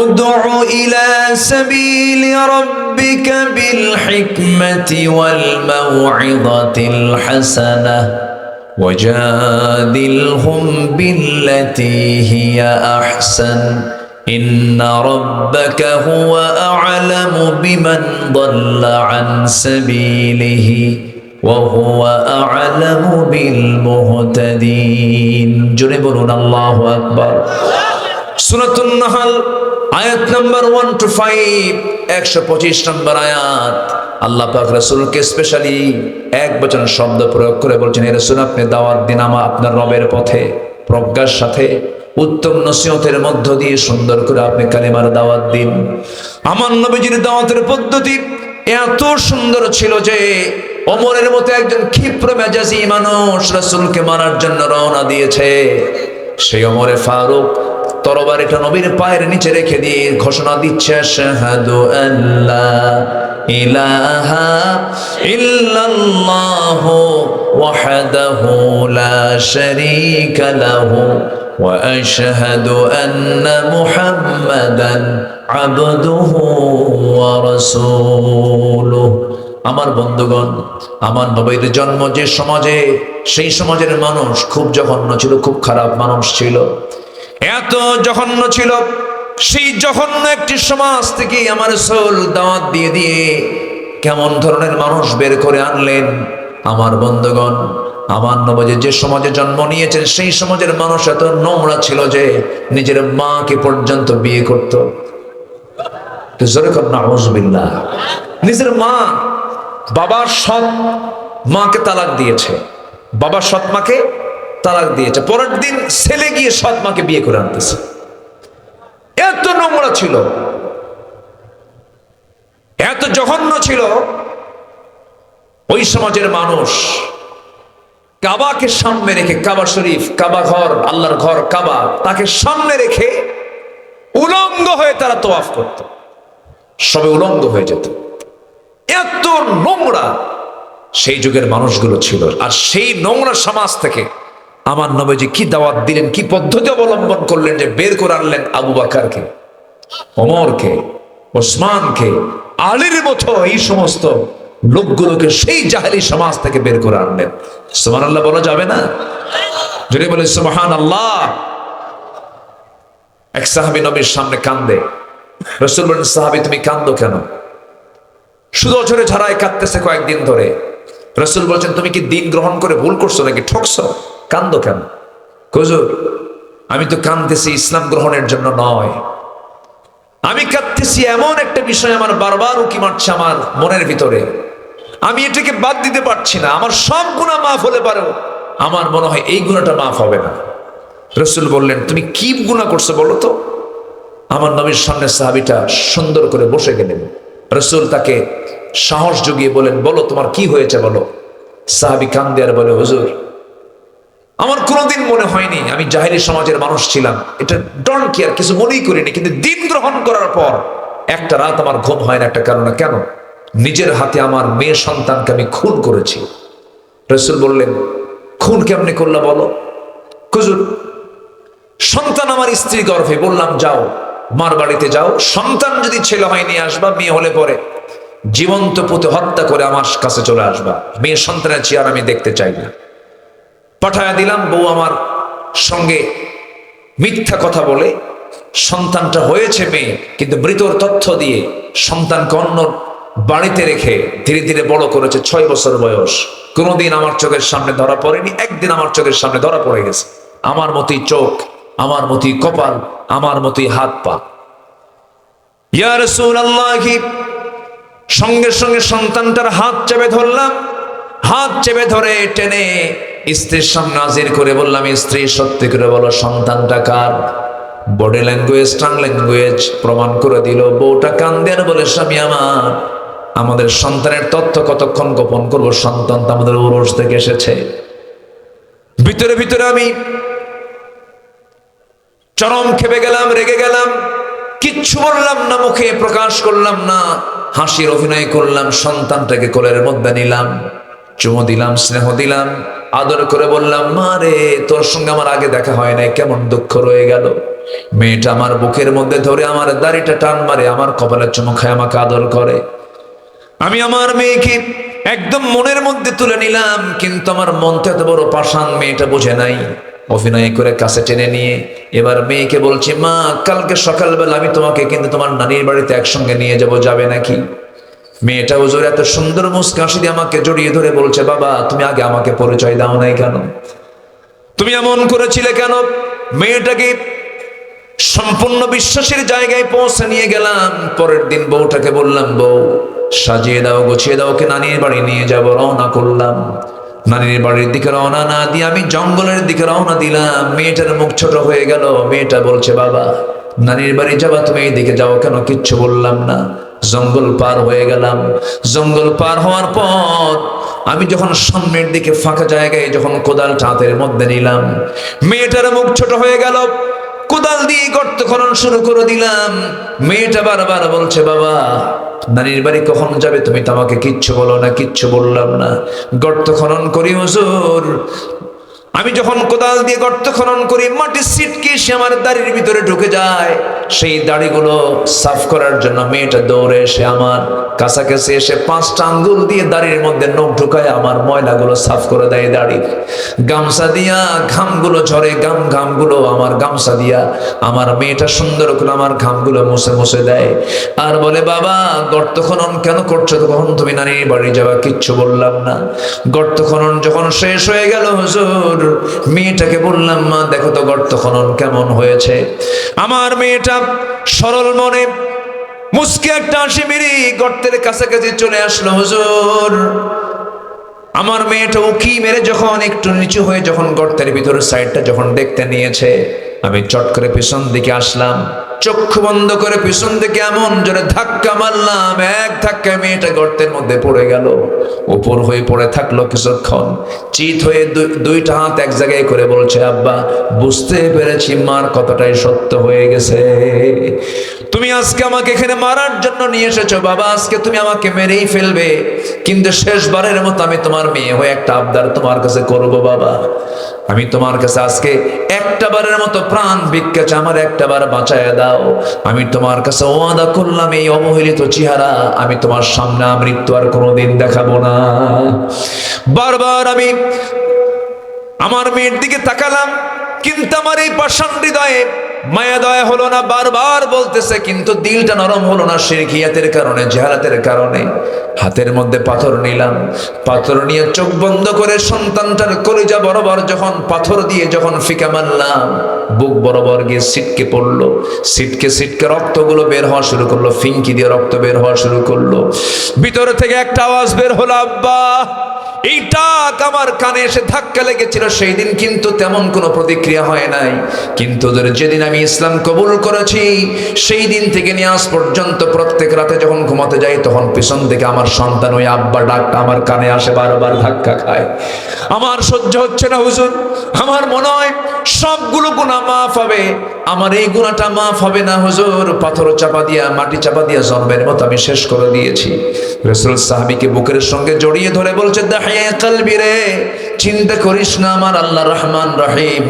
উদউ ইলা সাবিলি রাব্বিকা বিল হিকমাতি ওয়াল মাউইযাতিল হাসানাহ ওয়াজাদিলহুম বিল্লাতী হিয়া আহসান ইন্না রাব্বাকা হুয়া আ'লামু বিমান দাল্লা আন সাবিলিহি ওয়া হুয়া আ'লামু বিল মুহতাদিন। জোরে বলুন আল্লাহু আকবার। সূরাতুন নাহল আয়াত নাম্বার 1-5, 125 নম্বর আয়াত। আল্লাহ পাক রাসূলকে স্পেশালি এক বচন শব্দ প্রয়োগ করে বলছেন, হে রাসূল আপনি দাওয়াত দিন আপনার রবের পথে, প্রজ্ঞার সাথে, উত্তম নসিহতের মধ্য দিয়ে সুন্দর করে আপনি কালিমার দাওয়াত দিন। আমার নবীজির দাওয়াতের পদ্ধতি এত সুন্দর ছিল যে ওমরের মতো একজন ক্ষিপ্র মেজাজি মানুষ রাসূলকে মারার জন্য রওনা দিয়েছে। সেই ওমরে ফারুক তরবারিটা নবীর পায়ের নিচে রেখে দিয়ে ঘোষণা দিচ্ছে, আশহাদু আল্লা ইলাহা ইল্লাল্লাহু ওয়াহদাহু লা শারীকা লাহু ওয়া আশহাদু আন্না মুহাম্মাদান আবদুহু ওয়া রাসূলুহু। আমার বন্ধুগণ, আমার নবীর জন্ম যে সমাজে, সেই সমাজের মানুষ খুব জঘন্য ছিল, খুব খারাপ মানুষ ছিল, এত জঘন্য ছিল। সেই জঘন্য একটি সমাজ থেকে আমার রাসূল দাওয়াত দিয়ে দিয়ে কেমন ধরনের মানুষ বের করে আনলেন। আমার বন্ধুগণ, আমার নবী যে সমাজে জন্ম নিয়েছেন সেই সমাজের মানুষ এত নোংরা ছিল যে নিজের মাকে পর্যন্ত বিয়ে করত। নাউযুবিল্লাহ। নিজের মা, বাবার সৎ মাকে তালাক দিয়েছে, বাবার সৎ মাকে তালাক দিয়েছে, পরের দিন ছেলে গিয়ে সৎ মাকে বিয়ে করে আনতেছে। এত নোংরা ছিল, এত জঘন্য ছিল ওই সমাজের মানুষ। কাবাকে সামনে রেখে, কাবা শরীফ, কাবা ঘর, আল্লাহর ঘর কাবা, তাকে সামনে রেখে উলঙ্গ হয়ে তারা তওয়াফ করত, সবে উলঙ্গ হয়ে যেত। এত নোংরা সেই যুগের মানুষগুলো ছিল। আর সেই নোংরা সমাজ থেকে আমার নবীজি কি দাওয়াত দিলেন, কি পদ্ধতি অবলম্বন করলেন যে বের করে আনলেন আবু বকরকে, ওমরকে, ওসমানকে, আলীর মতো এই সমস্ত লোকগুলোকে সেই জাহেলি সমাজ থেকে বের করে আনলেন। সুবহানাল্লাহ বলা যাবে না? যদি বলে সুবহানাল্লাহ। এক সাহাবী নবীর সামনে কান্দে। রাসূল বলেন, সাহাবী তুমি কান্দো কেন? শুধু অঝরে ঝাড়ায় কাঁদতেছে কয়েকদিন ধরে। রাসূল বলছেন, তুমি কি দিন গ্রহণ করে ভুল করছো নাকি ঠকছো? কান্দো কেন? হুজুর আমি তো কাঁদতেছি ইসলাম গ্রহণের জন্য নয়, আমি কাঁদতেছি এমন একটা বিষয় আমার বারবার উকি মারছে আমার মনের ভিতরে, আমি এটাকে বাদ দিতে পারছি না। আমার সব গুনাহ মাফ হলে পারো, আমার মনে হয় এই গুনাহটা মাফ হবে না। রাসূল বললেন, তুমি কি গুনাহ করছো বলো তো? আমার নবীর সামনে সাহাবীটা সুন্দর করে বসে গেলেন। রাসূল তাকে সাহস জুগিয়ে বলেন, বলো তোমার কি হয়েছে বলো। সাহাবী কান্দে আর বলে, হুজুর আমার কোনোদিন মনে হয়নি আমি জাহেলি সমাজের মানুষ ছিলাম, এটা ডোন্ট কেয়ার, কিছু মনেই করিনি, কিন্তু দিন গ্রহণ করার পর একটা রাত আমার ঘুম হয় না একটা কারণে। কেন? নিজের হাতে আমার মেয়ে সন্তানকে আমি খুন করেছি। রাসূল বললেন, খুন কেমনে করলা বলো? হুজুর সন্তান আমার স্ত্রী গর্ভে। বললাম যাও মার বাড়িতে যাও, সন্তান যদি ছেলে হয় নিয়ে আসবা, মেয়ে হলে পরে জীবন্ত পুঁতে হত্যা করে আমার কাছে চলে আসবা, মেয়ে সন্তানের চেহারা আমি দেখতে চাই না। পাঠায়া দিলাম। বউ আমার সঙ্গে মিথ্যা কথা বলে সন্তানটা হয়েছে মেয়ে, কিন্তু মৃতর তথ্য দিয়ে সন্তানকে অন্য বাড়িতে রেখে ধীরে ধীরে বড় করেছে। 6 বছর বয়স। কোনোদিন আমার চোখের সামনে ধরা পড়েনি, একদিন আমার চোখের সামনে ধরা পড়ে গেছে। আমার মতোই চোখ, আমার মতোই কপাল, আমার মতোই হাত পা। ইয়া রাসূলুল্লাহ, সঙ্গে সঙ্গে সন্তানটার হাত চেপে ধরলাম। হাত চেপে ধরে টেনে স্ত্রীর সামনে হাজির করে বললাম, স্ত্রী সত্যি করে বলো সন্তানটা কার? বডি ল্যাঙ্গুয়েজ, টাং ল্যাঙ্গুয়েজ প্রমাণ করে দিল। বউটা কান্দে আর বলে, স্বামী আমার, আমাদের সন্তানের তথ্য কতক্ষণ গোপন করবো? সন্তান তো আমাদের উরস থেকে এসেছে। ভিতরে ভিতরে আমি চরম খেপে গেলাম, রেগে গেলাম, কিচ্ছু বললাম না, মুখে প্রকাশ করলাম না, হাসির অভিনয় করলাম। সন্তানটাকে কোলের মধ্যে নিলাম, চুমো দিলাম, স্নেহ দিলাম, আদর করে বললাম, মা রে, তোর সঙ্গে আমার আগে দেখা হয় নাই, কেমন দুঃখ রয়ে গেল। মেয়েটা আমার বুকের মধ্যে ধরে আমার দাড়িটা টান মারে, আমার কপালের চুমো খায়, আমাকে আদর করে। আমি আমার মেয়েকে একদম মনের মধ্যে তুলে নিলাম, কিন্তু আমার মনটা এত বড় পাষাণ, মেয়েটা বোঝে নাই। অভিনয় করে কাছে টেনে নিয়ে এবার মেয়েকে বলছি, মা কালকে সকালবেলা আমি তোমাকে কিন্তু তোমার নানির বাড়িতে একসঙ্গে নিয়ে যাব, যাবে নাকি? মেয়েটা হুজুর এত সুন্দর মুস্কান হাসি দিয়ে আমাকে জড়িয়ে ধরে বলছে, বাবা তুমি আগে আমাকে পরিচয় দাও নাই কেন? তুমি এমন করেছিলে কেন? মেয়েটাকে সম্পূর্ণ বিশ্বাসের জায়গায় পৌঁছে নিয়ে গেলাম। পরের দিন বউটাকে বললাম, বউ সাজিয়ে দাও, গুছিয়ে দাও, ওকে নানির বাড়ি নিয়ে যাব। রওনা করলাম। নানির বাড়ির দিকে রওনা না দিয়ে আমি জঙ্গলের দিকে রওনা দিলাম। মেয়েটার মুখ ছোট হয়ে গেল। মেয়েটা বলছে, বাবা নানির বাড়ি যাবা, তুমি এই দিকে যাও কেন? কিচ্ছু বললাম না। জঙ্গল পার হয়ে গেলাম। জঙ্গল পার হওয়ার পর আমি যখন সামনের দিকে ফাঁকা জায়গায় যখন কোদালটা হাতের মধ্যে নিলাম, মেয়েটার মুখ ছোট হয়ে গেল। কোদাল দিয়ে গর্ত খনন শুরু করে দিলাম। মেয়েটা বারবার বলছে, বাবা নানির বাড়ি কখন যাবে? তুমি তো আমাকে কিচ্ছু বলো না। কিচ্ছু বললাম না। গর্ত খনন করি হুজুর। আমি যখন কোদাল দিয়ে গর্ত খনন করি, মাটির ছিটকে সে আমার দাড়ির ভিতরে ঢুকে যায়। সেই দাড়িগুলো সাফ করার জন্য মেয়েটা দৌড়ে এসে আমার কাছাকাছি এসে 5টা আঙ্গুল দিয়ে দাড়ির মধ্যে নখ ঢুকায় আমার ময়লাগুলো সাফ করে দেয়। দাড়ির গামছা দিয়া ঘামগুলো ঝরে, ঘামগুলো আমার গামছা দিয়া আমার মেয়েটা সুন্দর করে আমার ঘামগুলো মুছে মুছে দেয়। আর বলে, বাবা গর্ত খনন কেন করছো? তখন তুমি নানির বাড়ি যাবা। কিচ্ছু বললাম না। গর্ত খনন যখন শেষ হয়ে গেল হুজুর, মেয়েটাকে বললাম, মা দেখো তো গর্ত খনন কেমন হয়েছে। আমার মেয়েটা সরল মনে মুস্কি একটা হাসি মেরে গর্তের কাছাকাছি চলে আসলো হুজুর। আমার মেয়েটা উকি মেরে যখন একটু নিচু হয়ে যখন গর্তের ভিতরের সাইডটা যখন দেখতে নিয়েছে, আমি চট করে পিছন দিকে আসলাম। চক্ষু বন্ধ করে পিছন দিকে এমন জোরে ধাক্কা মারলাম, এক ধাক্কায় মেয়েটা গর্তের মধ্যে পড়ে গেল। উপর হয়ে পড়ে থাকলো কিছুক্ষণ। চিত হয়ে দুইটা হাত এক জায়গায় করে বলছে, আব্বা বুঝতে পেরেছি মার কতটাই সত্য হয়ে গেছে। তুমি আজকে আমাকে এখানে মারার জন্য নিয়ে এসেছো বাবা। আজকে তুমি আমাকে মেরেই ফেলবে, কিন্তু শেষবারের মতো আমি তোমার মেয়ে হয়ে একটা আবদার তোমার কাছে করব বাবা। আমি তোমার কাছে আজকে একটা বারের মতো প্রাণ ভিক্ষা চাই, আমার একটা বার বাঁচায় দাও। আমি তোমার কাছে ওয়াদা করলাম এই অবহেলিত চেহারা আমি তোমার সামনে মৃত্যু আর কোনোদিন দেখাবো না। বারবার আমি আমার মেয়ের দিকে তাকালাম, কিন্তু আমার এই পাষাণ হৃদয়ে মায়া দয়া হলো না। বারবার বলতেছে, কিন্তু দিলটা নরম হলো না। শিরকিয়াতের কারণে, জাহালাতের কারণে হাতের মধ্যে পাথর নিলাম। পাথর নিয়ে চোখ বন্ধ করে সন্তানটার কলিজা বরাবর যখন পাথর দিয়ে যখন ফিকা মারলাম, বুক বরাবর গিয়ে ছিটকে পড়লো। ছিটকে রক্তগুলো বের হওয়া শুরু করলো। ফিঙ্কি দিয়ে রক্ত বের হওয়া শুরু করলো। ভিতর থেকে একটা আওয়াজ বের হলো, আব্বা। এইটা আমার কানে এসে ধাক্কা লেগেছিল। সেই দিন কিন্তু তেমন কোনো প্রতিক্রিয়া হয় নাই, কিন্তু যেদিন আমি ইসলাম কবুল করেছি সেই দিন থেকে নিয়ে আজ পর্যন্ত প্রত্যেক রাতে যখন ঘুমাতে যাই তখন পিছন থেকে আমার সন্তান ওই আব্বা ডাকটা আমার কানে আসে, বারবার ধাক্কা খায়। আমার সহ্য হচ্ছে না হুজুর। আমার মনে হয় সবগুলো গুনাহ মাফ হবে, আমার এই গুনাহটা মাফ হবে না হুজুর। পাথর চাপা দিয়া, মাটি চাপা দিয়া জন্মের মতো আমি শেষ করে দিয়েছি। রাসূল সাহাবীকে বুকের সঙ্গে জড়িয়ে ধরে বলছে, দাহিয়া কলবি রে, চিন্তা করিস না, আমার আল্লাহ রহমান রহিম।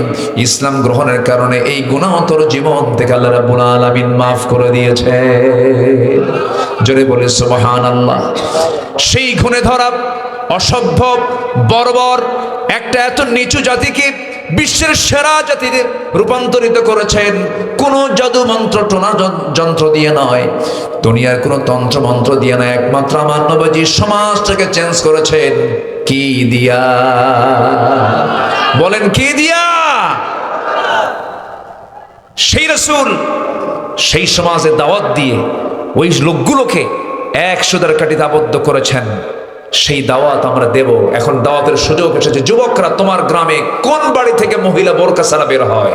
ইসলাম গ্রহণের কারণে এই গুনাহ তোর জীবন থেকে আল্লাহ রাব্বুল আলামিন মাফ করে দিয়েছে। জোরে বলে সুবহানাল্লাহ। সেই খুনে ধরা অসভ্য বর্বর একটা এত নিচু জাতিকে বিশ্বের সেরা জাতিতে রূপান্তরিত করেছেন কোন জাদু মন্ত্র টোনা যন্ত্র দিয়ে নয়, দুনিয়ার কোন তন্ত্র মন্ত্র দিয়ে নয়, একমাত্র আমার নবীজি সমাজটাকে চেঞ্জ করেছেন। কি দিয়া? বলেন কি দিয়া? সেই রাসূল সেই সমাজে দাওয়াত দিয়ে ওই লোকগুলোকে 100 কাঠিতে আবদ্ধ করেছেন। সেই দাওয়াত আমরা দেব। এখন দাওয়াতের সুযোগ এসেছে। যুবকরা, তোমার গ্রামে কোন বাড়ি থেকে মহিলা বোরকা ছাড়া বের হয়,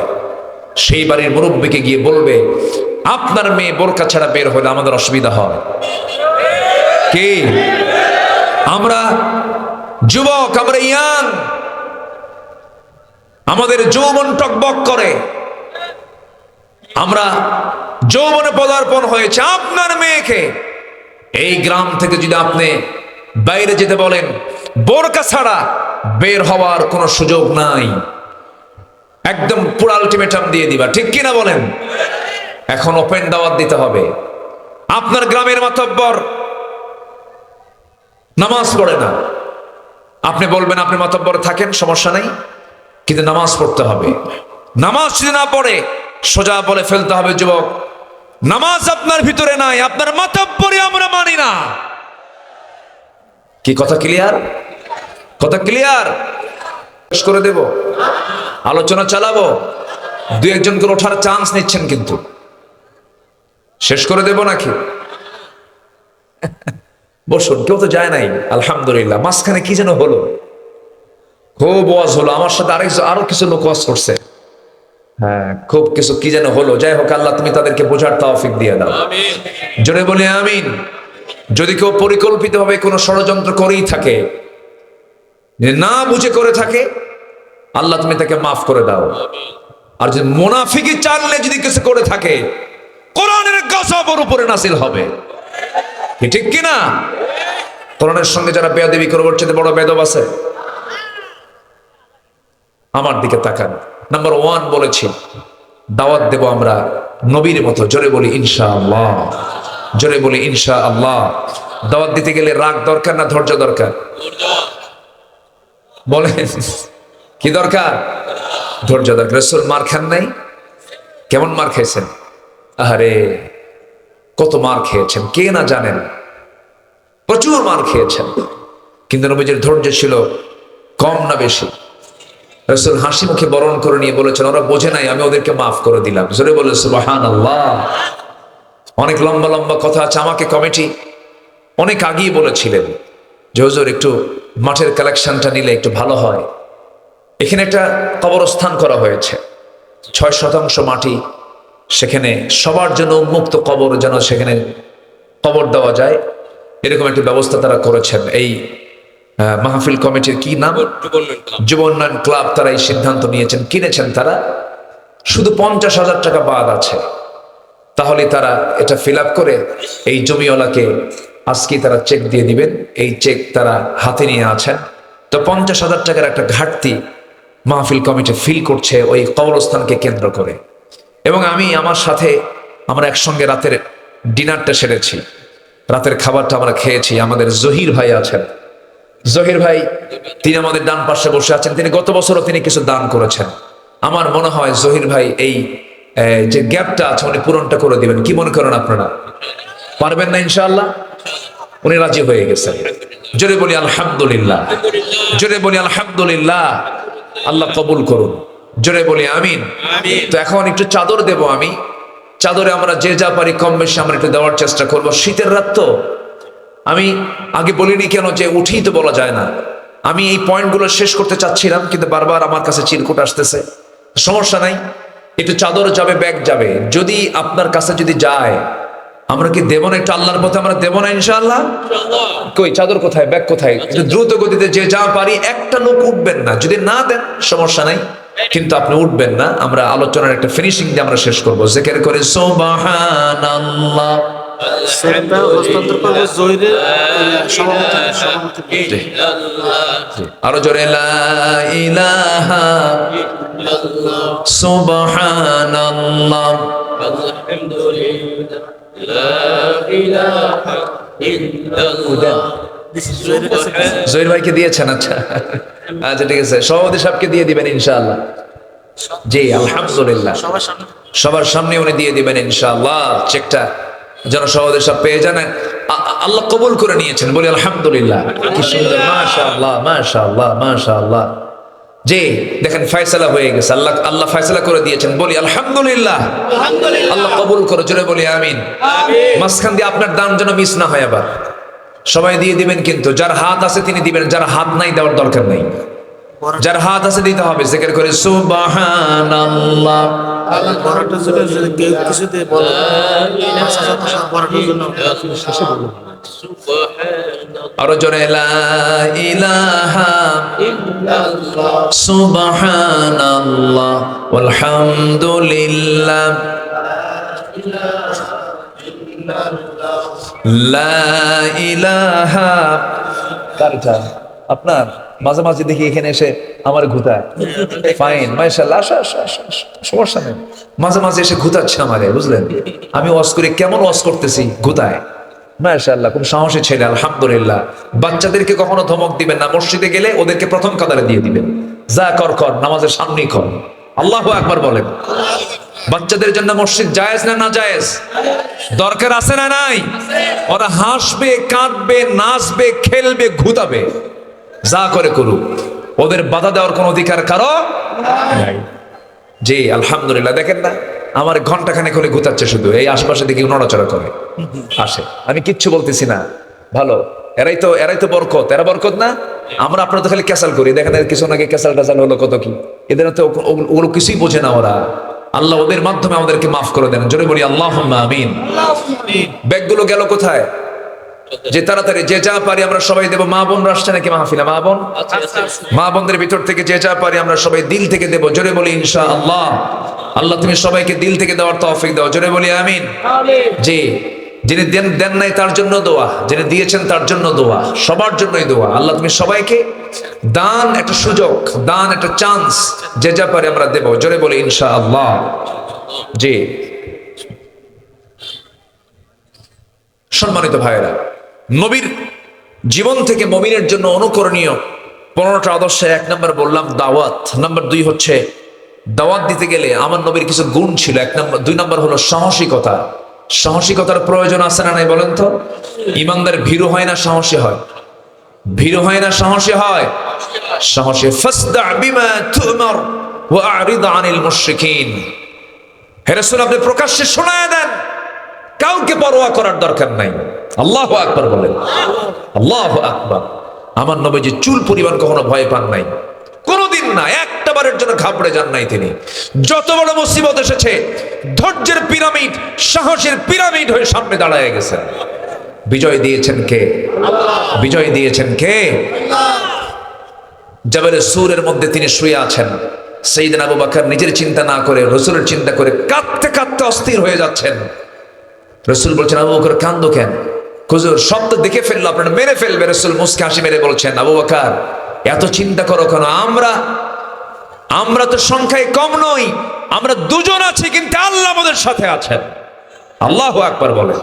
সেই বাড়ির মুরব্বীকে গিয়ে বলবে, আপনার মেয়ে বোরকা ছাড়া বের হলে আমাদের অসুবিধা হয়। কি আমরা যুবক, আমরা ইয়াং, আমাদের যৌবন টকবক করে, আমরা যৌবনে পদার্পণ হয়েছে। আপনার মেয়েকে এই গ্রাম থেকে যদি আপনি বাইরে যেতে বলেন, বোরকা ছাড়া বের হওয়ার কোনো সুযোগ নাই, একদম পুরো আলটিমেটাম দিয়ে দিবা। ঠিক কিনা বলেন? এখন ওপেন দাওয়াত দিতে হবে। আপনার গ্রামের মাতব্বর নামাজ পড়ে না, আপনি বলবেন আপনি মাতব্বর থাকেন, সমস্যা নাই, কিন্তু নামাজ পড়তে হবে। নামাজ যদি না পড়ে সোজা বলে ফেলতে হবে, যুবক নামাজ আপনার ভিতরে নাই, আপনার মাতাব্বরি আমরা মানি না। কি কথা ক্লিয়ার? কথা ক্লিয়ার? শেষ করে দেব, আলোচনা চালাবো। দু একজন করে ওঠার চান্স নিচ্ছেন, কিন্তু শেষ করে দেব নাকি? বসুন, কেউ তো যায় নাই আলহামদুলিল্লাহ। মাঝখানে কি যেন হলো, খুব ওয়াজ হলো, আমার সাথে আরো কিছু লোক ওয়াজ করছে। হ্যাঁ, খুব কিছু কি যেন হলো। যাই হোক, আল্লাহ তুমি তাদেরকে বোঝার তৌফিক দিয়ে দাও। জোরে বলে আমিন। যদি কেউ পরিকল্পিতভাবে কোনো ষড়যন্ত্র করেই থাকে, না বুঝে করে থাকে, আল্লাহ তুমি তাকে মাফ করে দাও। আর যদি মুনাফিকি চাললে যদি কিছু করে থাকে, কোরআনের গজব ওর উপরে নাযিল হবে। কি ঠিক কিনা? কোরআনের সঙ্গে যারা বেয়াদবি করে, ওর চেয়ে বড় বেদব আছে? আমার দিকে তাকান। নাম্বার 1 বলেছি, দাওয়াত দেব আমরা নবীর মতো। জোরে বলি ইনশাআল্লাহ। জোরে বলি ইনশাআল্লাহ। দাওয়াত দিতে গেলে রাগ দরকার না ধৈর্য দরকার? বলেন কি দরকার? ধৈর্য দরকার। রাসূল মার খান নাই? কেমন মার খেয়েছেন? আরে কত মার খেয়েছেন কে না জানেন, প্রচুর মার খেয়েছেন। কিন্তু নবীজির ধৈর্য ছিল কম না বেশি? রাসূল হাসি মুখে বরণ করে নিয়ে বলেছেন, ওরা বোঝে নাই, আমি ওদেরকে মাফ করে দিলাম। জোরে বলে সুবহানাল্লাহ। অনেক লম্বা লম্বা কথা আছে। আমাকে কমিটি অনেক আগেই বলেছিলেন যে হুজুর একটু মাঠের কালেকশনটা নিলে একটু ভালো হয়। এখানে একটা কবরস্থান করা হয়েছে, 6% মাটি, সেখানে সবার জন্য উন্মুক্ত কবর, যেন সেখানে কবর দেওয়া যায়, এরকম একটা ব্যবস্থা তারা করেছেন। এই মাহফিল কমিটির কি নাম? যুব উন্নয়ন ক্লাব। তারা এই সিদ্ধান্ত নিয়েছেন, কিনেছেন তারা। শুধু 50,000 টাকা বাদ আছে, তাহলে তারা এটা ফিল আপ করে এই জমিওয়ালাকে আজকে তারা চেক দিয়ে দিবেন। এই চেক তারা হাতে নিয়ে আছেন। তো 50,000 টাকার একটা ঘাটতি মাহফিল কমিটি ফিল করছে ওই কবরস্থানকে কেন্দ্র করে। এবং আমার সাথে আমরা একসঙ্গে রাতের ডিনারটা সেরেছি, রাতের খাবারটা আমরা খেয়েছি। আমাদের জহির ভাই আছেন, জহির ভাই, তিনি আমাদের ডান পাশে বসে আছেন। তিনি গত বছরও তিনি কিছু দান করেছেন। আমার মনে হয় জহির ভাই এই যে গ্যাপটা আছে উনি পূরণটা করে দিবেন। কি মনে করেন আপনারা? পারবেন না ইনশাআল্লাহ? উনি রাজি হয়ে গেছেন। জোরে বলি আলহামদুলিল্লাহ। জোরে বলি আলহামদুলিল্লাহ। আল্লাহ কবুল করুন। জোরে বলি আমিন। তো এখন একটু চাদর দেব আমি। চাদরে আমরা যে যা পারি কম বেশি আমরা একটু দেওয়ার চেষ্টা করব। শীতের রাত তো, আমি আগে বলিনি কেন যে উঠেই তো বলা যায় না। আমি এই পয়েন্টগুলো শেষ করতে চাচ্ছিলাম, কিন্তু বারবার আমার কাছে চিরকুট আসতেছে। সমস্যা নাই, একটু চাদর যাবে, ব্যাগ যাবে। যদি আপনার কাছে যদি যায়, আমরা কি দেব না? একটু আল্লাহর পথে আমরা দেব না ইনশাআল্লাহ? কই চাদর কোথায়, ব্যাগ কোথায়? একটু দ্রুত গতিতে যে যা পারি। একটা লোক উঠবেন না, যদি না দেন সমস্যা নাই, কিন্তু আপনি উঠবেন না। আমরা আলোচনার একটা ফিনিশিং দিয়ে আমরা শেষ করবো। জিকির করে সুবহানাল্লাহ। আরো জোরে লা ইলাহা ইল্লাল্লাহ সুবহানাল্লাহ আলহামদুলিল্লাহ লা ইলাহা ইল্লাল্লাহ। জহির ভাইকে দিয়েছেন? আচ্ছা আচ্ছা, ঠিক আছে। সভাপতি সাহেবকে দিয়ে দিবেন ইনশাআল্লাহ। জি আলহামদুলিল্লাহ, সবার সামনে উনি দিয়ে দিবেন ইনশাআল্লাহ। চেকটা যেন সভাপতি সাহেব পেয়ে জানেন। আল্লাহ কবুল করে নিয়েছেন, বলি আলহামদুলিল্লাহ। কি সুন্দর, মাশাআল্লাহ মাশাআল্লাহ মাশাআল্লাহ। জি দেখেন, ফয়সালা হয়ে গেছে। আল্লাহ ফয়সালা করে দিয়েছেন, বলি আলহামদুলিল্লাহ। আল্লাহ কবুল করে, জোরে বলি আমিন। মাঝখান দিয়ে আপনার দান যেন মিস না হয়। আবার সবাই দিয়ে দিবেন, কিন্তু যার হাত আছে তিনি দিবেন, যার হাত নাই দেওয়ার দরকার নাই। যার হাত আছে দিতে হবে। জিকির করে সুবহানাল্লাহ। আরো জোরে লা ইলাহা ইল্লাল্লাহ সুবহানাল্লাহ ওয়ালহামদুলিল্লাহ লা ইলাহা। কারটা আপনার মাঝে মাঝে দেখি এখানে এসে আমার ঘুতায়। ফাইন, মাশাআল্লাহ, সমস্যা নেই। মাঝে মাঝে এসে ঘুতাচ্ছে আমারে, বুঝলেন? আমি ওয়াজ করি, কেমন ওয়াজ করতেছি, ঘুতায়। মাশাআল্লাহ, খুব সাহসী ছেলে, আলহামদুলিল্লাহ। বাচ্চাদেরকে কখনো ধমক দিবেন না। মসজিদে গেলে ওদেরকে প্রথম কাতারে দিয়ে দিবেন। যা কর কর, নামাজের সামনেই কর। আল্লাহু আকবার বলেন। বাচ্চাদের জন্য মসজিদ জায়েজ না না জায়েজ? দরকার আছে না নাই? ওরা হাসবে, কাঁদবে, নাচবে, খেলবে, ঘুতাবে, যা করে করুক, ওদের বাধা দেওয়ার কোন অধিকার কারো নাই। জি আলহামদুলিল্লাহ, দেখেন না আমার ঘন্টাখানেক হলে ঘুতাচ্ছে, শুধু এই আশেপাশে দিকে নড়াচড়া করে আসে, আমি কিচ্ছু বলতেছি না, ভালো, এরাই তো বরকত, এরা বরকত না? আমরা আপনারা তো খালি ক্যাসাল করি, দেখেন কিছু নাকি ক্যাসাল টাসাল হলো কত কি, এদের তো ওগুলো কিছুই বোঝে না ওরা। আল্লাহ ওদের মাধ্যমে আমাদেরকে মাফ করে দেন, জোরে বলি আল্লাহুম্মা আমিন। ব্যাগগুলো গেল কোথায়? যে তাড়াতাড়ি যে যা পারি আমরা সবাই দেবো। মা বোন আসছে নাকি মাহফিলে? মা বোনদের ভিতর থেকে যে যা পারি আমরা সবাই দিল থেকে দেবো, জোরে বলি ইনশাআল্লাহ। আল্লাহ তুমি সবাইকে দিল থেকে দেওয়ার তৌফিক দাও, জোরে বলি আমিন। জি, যিনি দেন নাই তার জন্য দোয়া, যিনি দিয়েছেন তার জন্য দোয়া, সবার জন্যই দোয়া। আল্লাহ তুমি সবাইকে দান একটা সুযোগ, দান একটা চান্স, যে যা পারি আমরা দেবো, জোরে বলি ইনশাআল্লাহ। জি সম্মানিত ভাইয়েরা, নবীর জীবন থেকে মুমিনের জন্য অনুকরণীয় 15টা আদর্শে 1 নম্বর বললাম দাওয়াত, নাম্বার 2 হচ্ছে দাওয়াত দিতে গেলে আমার নবীর কিছু গুণ ছিল, 1 নম্বর। 2 নম্বর হলো সাহসিকতা। সাহসিকতার প্রয়োজন আছে না নাই বলেন তো? ইমানদার ভীরু হয় না সাহসী হয়? ভীরু হয় না সাহসী হয়? সাহসী। ফাসদা বিমা তুমার ওয়া আরিদ আনিল মুশরিকিন। হে রাসূল, আপনি প্রকাশ্যে শোনায় দেন, কাউকে পরোয়া করার দরকার নাই। আল্লাহু আকবার বলেন। আল্লাহু আকবার। আমার নবীজি চুল পরিমাণ কখনো ভয় পান নাই, কোনদিন না, একটা বারের জন্য ঘাবড়ে যান নাই তিনি। যত বড় মুসিবত এসেছে, ধৈর্যের পিরামিড, সাহসের পিরামিড হয়ে সামনে দাঁড়ায় গেছেন। বিজয় দিয়েছেন কে? বিজয় দিয়েছেন কে? জাবালে সূরের মধ্যে তিনি শুয়ে আছেন। সাইয়েদনা আবু বকর নিজের চিন্তা না করে রাসূলের চিন্তা করে কাঁদতে কাঁদতে অস্থির হয়ে যাচ্ছেন। রাসূল বলছেন, আবু বকর কান্দো কেন? হুজুর সব তো দেখে ফেললো, আপনারা মেরে ফেলবে। রাসূল মুস্কি হাসি মেরে বলছেন, আবু বকর এত চিন্তা করো কেন? আমরা তো সংখ্যায় কম নই, আমরা দুজন আছি, কিন্তু আল্লাহ আমাদের সাথে আছেন। আল্লাহু আকবার বলে।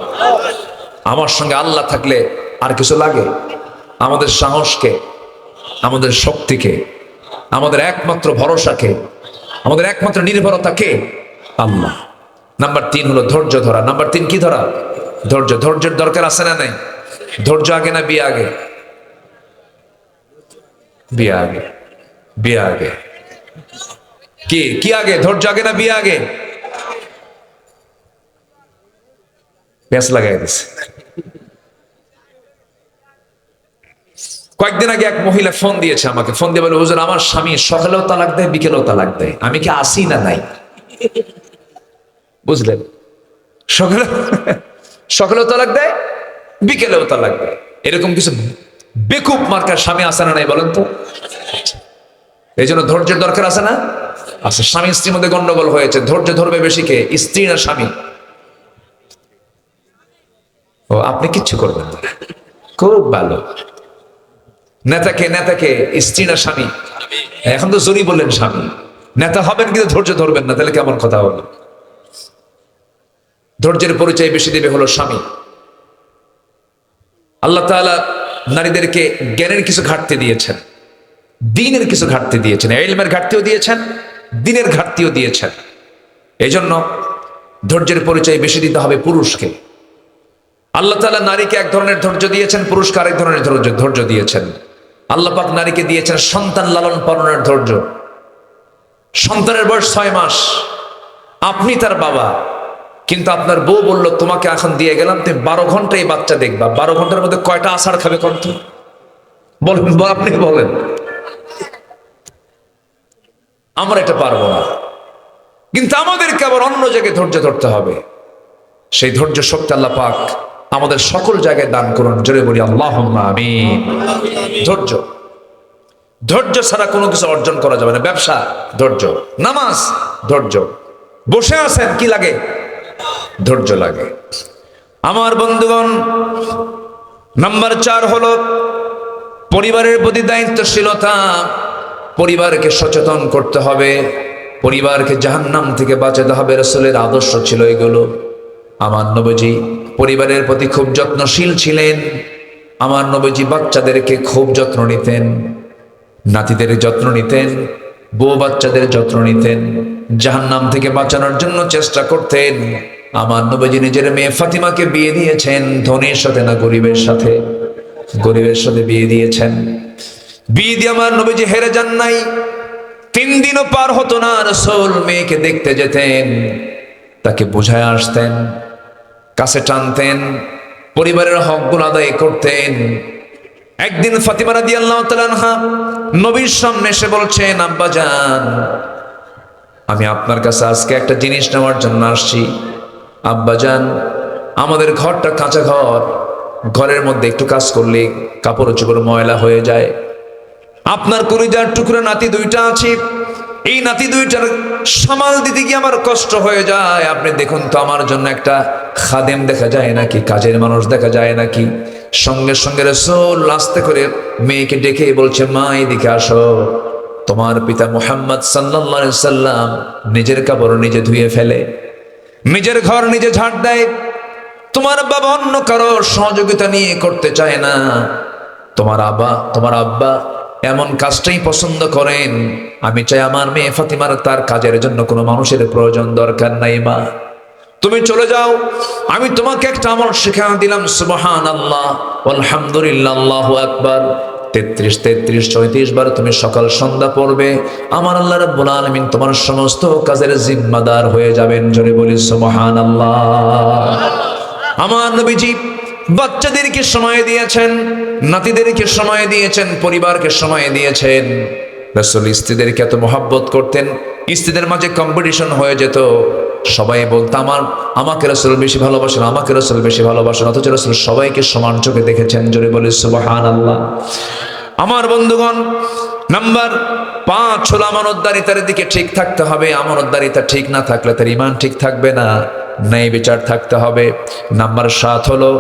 আমার সঙ্গে আল্লাহ থাকলে আর কিছু লাগে? আমাদের সাহসকে, আমাদের শক্তিকে, আমাদের একমাত্র ভরসাকে, আমাদের একমাত্র নির্ভরতাকে আল্লাহ। নাম্বার 3 হলো ধৈর্য ধরা। নাম্বার 3 কি ধরা? ধৈর্য। ধৈর্যের দরকার আছে না নাই? ধৈর্য আগে না বিয়ে আগে? বিয়ে আগে। বিয়ে আগে। কি আগে? ধৈর্য আগে না বিয়ে আগে? প্যাঁচ লাগাই দিছে। কয়েকদিন আগে এক মহিলা ফোন দিয়েছে আমাকে, ফোন দিয়ে বলে, হুজুর আমার স্বামী সকালেও তালাক দেয়, বিকেলেও তালাক দেয়, আমি কি আসি না নাই? বুঝলেন? সকালেও তালাক দেয়, বিকেলেও তালাক দেয়। এরকম কিছু বেকুব মার্কার স্বামী আছে না নাই বলেন তো? এই জন্য ধৈর্যের দরকার আছে না? আছে। স্বামী স্ত্রীর মধ্যে গন্ডগোল হয়েছে, ধৈর্য ধরবে বেশি কে? স্ত্রী না স্বামী? ও, আপনি কিচ্ছু করবেন না, খুব ভালো। নেতাকে স্ত্রী না স্বামী? এখন তো জোরই বললেন স্বামী। নেতা হবেন কিন্তু ধৈর্য ধরবেন না, তাহলে কেমন কথা হলো? ধৈর্যের পরিচয় বেশি দেবে হলো স্বামী। আল্লাহ তাআলা নারীদেরকে জ্ঞানের কিছু ঘাটতি দিয়েছেন, দ্বীনের কিছু ঘাটতি দিয়েছেন, ইলমের ঘাটতিও দিয়েছেন, দ্বীনের ঘাটতিও দিয়েছেন। এই জন্য ধৈর্যের পরিচয় বেশি দিতে হবে পুরুষকে। আল্লাহ তাআলা নারীকে এক ধরনের ধৈর্য দিয়েছেন, পুরুষকে আরেক ধরনের ধৈর্য দিয়েছেন। আল্লাহ পাক নারীকে দিয়েছেন সন্তান লালন পালনের ধৈর্য। সন্তানের বয়স 6 মাস, আপনি তার বাবা, কিন্তু আপনার বউ বলল, তোমাকে এখন দিয়ে গেলাম, তুমি 12 ঘন্টা এই বাচ্চা দেখবা। 12 ঘন্টার মধ্যে কয়টা আষাঢ় খাবে কত? বলেন, আপনি বলেন। আমরা এটা পারবো না, কিন্তু আমাদেরকে আবার অন্য জায়গায় ধৈর্য ধরতে হবে। সেই ধৈর্য শক্তি আল্লাহ পাক আমাদের সকল জায়গায় দান করুন, জোরে বলি আল্লাহুম্মা আমিন। ধৈর্য ছাড়া কোনো কিছু অর্জন করা যাবে না। ব্যবসা ধৈর্য, নামাজ ধৈর্য, বসে আছেন কি লাগে? ধৈর্য লাগে। আমার বন্ধুগণ, নাম্বার 4 হলো পরিবারের প্রতি দায়িত্বশীলতা। পরিবারকে সচেতন করতে হবে, পরিবারকে জাহান্নাম থেকে বাঁচাতে হবে। রাসূলের আদর্শ ছিল এগুলো। আমার নবীজি পরিবারের প্রতি খুব যত্নশীল ছিলেন। আমার নবীজি বাচ্চাদেরকে খুব যত্ন নিতেন। নাতিদের যত্ন নিতেন, বউ বাচ্চাদের যত্ন নিতেন, জাহান্নাম থেকে বাঁচানোর জন্য চেষ্টা করতেন। আমার নবীজি নিজের মেয়ে ফাতিমাকে বিয়ে দিয়েছেন ধনীর সাথে না গরিবের সাথে? গরিবের সাথে বিয়ে দিয়েছেন। বিয়ে দিয়ে আমার নবীজি হেরে যান নাই। 3 দিনও পার হতো না রাসূল মেয়েকে দেখতে যেতেন, তাকে বুঝায় আসতেন, কাছে টানতেন, পরিবারের হকগুলো আদায় করতেন। একদিন ফাতিমা রাদিয়াল্লাহু তাআলা আনহা নবীর সামনে এসে বলছেন, আব্বাজান, আমি আপনার কাছে আজকে একটা জিনিস নেওয়ার জন্য আসছি। আব্বাজান, আমাদের ঘরটা কাঁচা ঘর, ঘরের মধ্যে একটু কাজ করলে কাপড় চোপড় ময়লা হয়ে যায়। আপনার কলিজার টুকরা নাতি 2টা আছে, এই নাতি 2টার সামাল দিতে গিয়ে আমার কষ্ট হয়ে যায়। আপনি দেখুন তো আমার জন্য একটা খাদেম দেখা যায় নাকি, কাজের মানুষ দেখা যায় নাকি? সঙ্গে সঙ্গে রাসূল আস্তে করে মেয়েকে ডেকে বলছে, মা এদিকে আসো। তোমার পিতা মুহাম্মদ সাল্লাল্লাহু আলাইহি সাল্লাম নিজের কাপড় নিজে ধুয়ে ফেলে, নিজের ঘর নিজে ঝাড় দেয়। তোমার বাবা অন্য কারো সহযোগিতা নিয়ে করতে চায় না। তোমার আব্বা এমন কাজটাই পছন্দ করেন। আমি চাই আমার মেয়ে ফাতিমার তার কাজের জন্য কোনো মানুষের প্রয়োজন দরকার নাই। মা, তুমি চলে যাও, আমি তোমাকে একটা আমল শিখিয়ে দিলাম। সুবহানাল্লাহ, আলহামদুলিল্লাহ, আল্লাহু আকবার 33 বার তুমি সকাল সন্ধ্যা পড়বে। আমার আল্লাহ রাব্বুল আলামিন তোমার সমস্ত কাজের জিম্মাদার হয়ে যাবেন। জোরে বলি সুবহানাল্লাহ। আমার নবীজি বাচ্চাদেরকে সময় দিয়েছেন, নাতিদেরকে সময় দিয়েছেন, পরিবারকে সময় দিয়েছেন। রাসূল স্ত্রীদেরকে এত মহব্বত করতেন, স্ত্রীদের মাঝে কম্পিটিশন হয়ে যেত। সবাই বলতো আমাকে রাসূল বেশি ভালোবাসেন, আমাকে রাসূল বেশি ভালোবাসেন, অথচ রাসূল সবাইকে সমান চোখে দেখেছেন। জোরে বলি সুবহানাল্লাহ। আমার বন্ধুগণ, নাম্বার 5 হলো আমানতদারিতার দিকে ঠিক থাকতে হবে। আমানতদারিতা ঠিক না থাকলে তার ঈমান ঠিক থাকবে না, ন্যায় বিচার থাকতে হবে। নাম্বার 7 হলো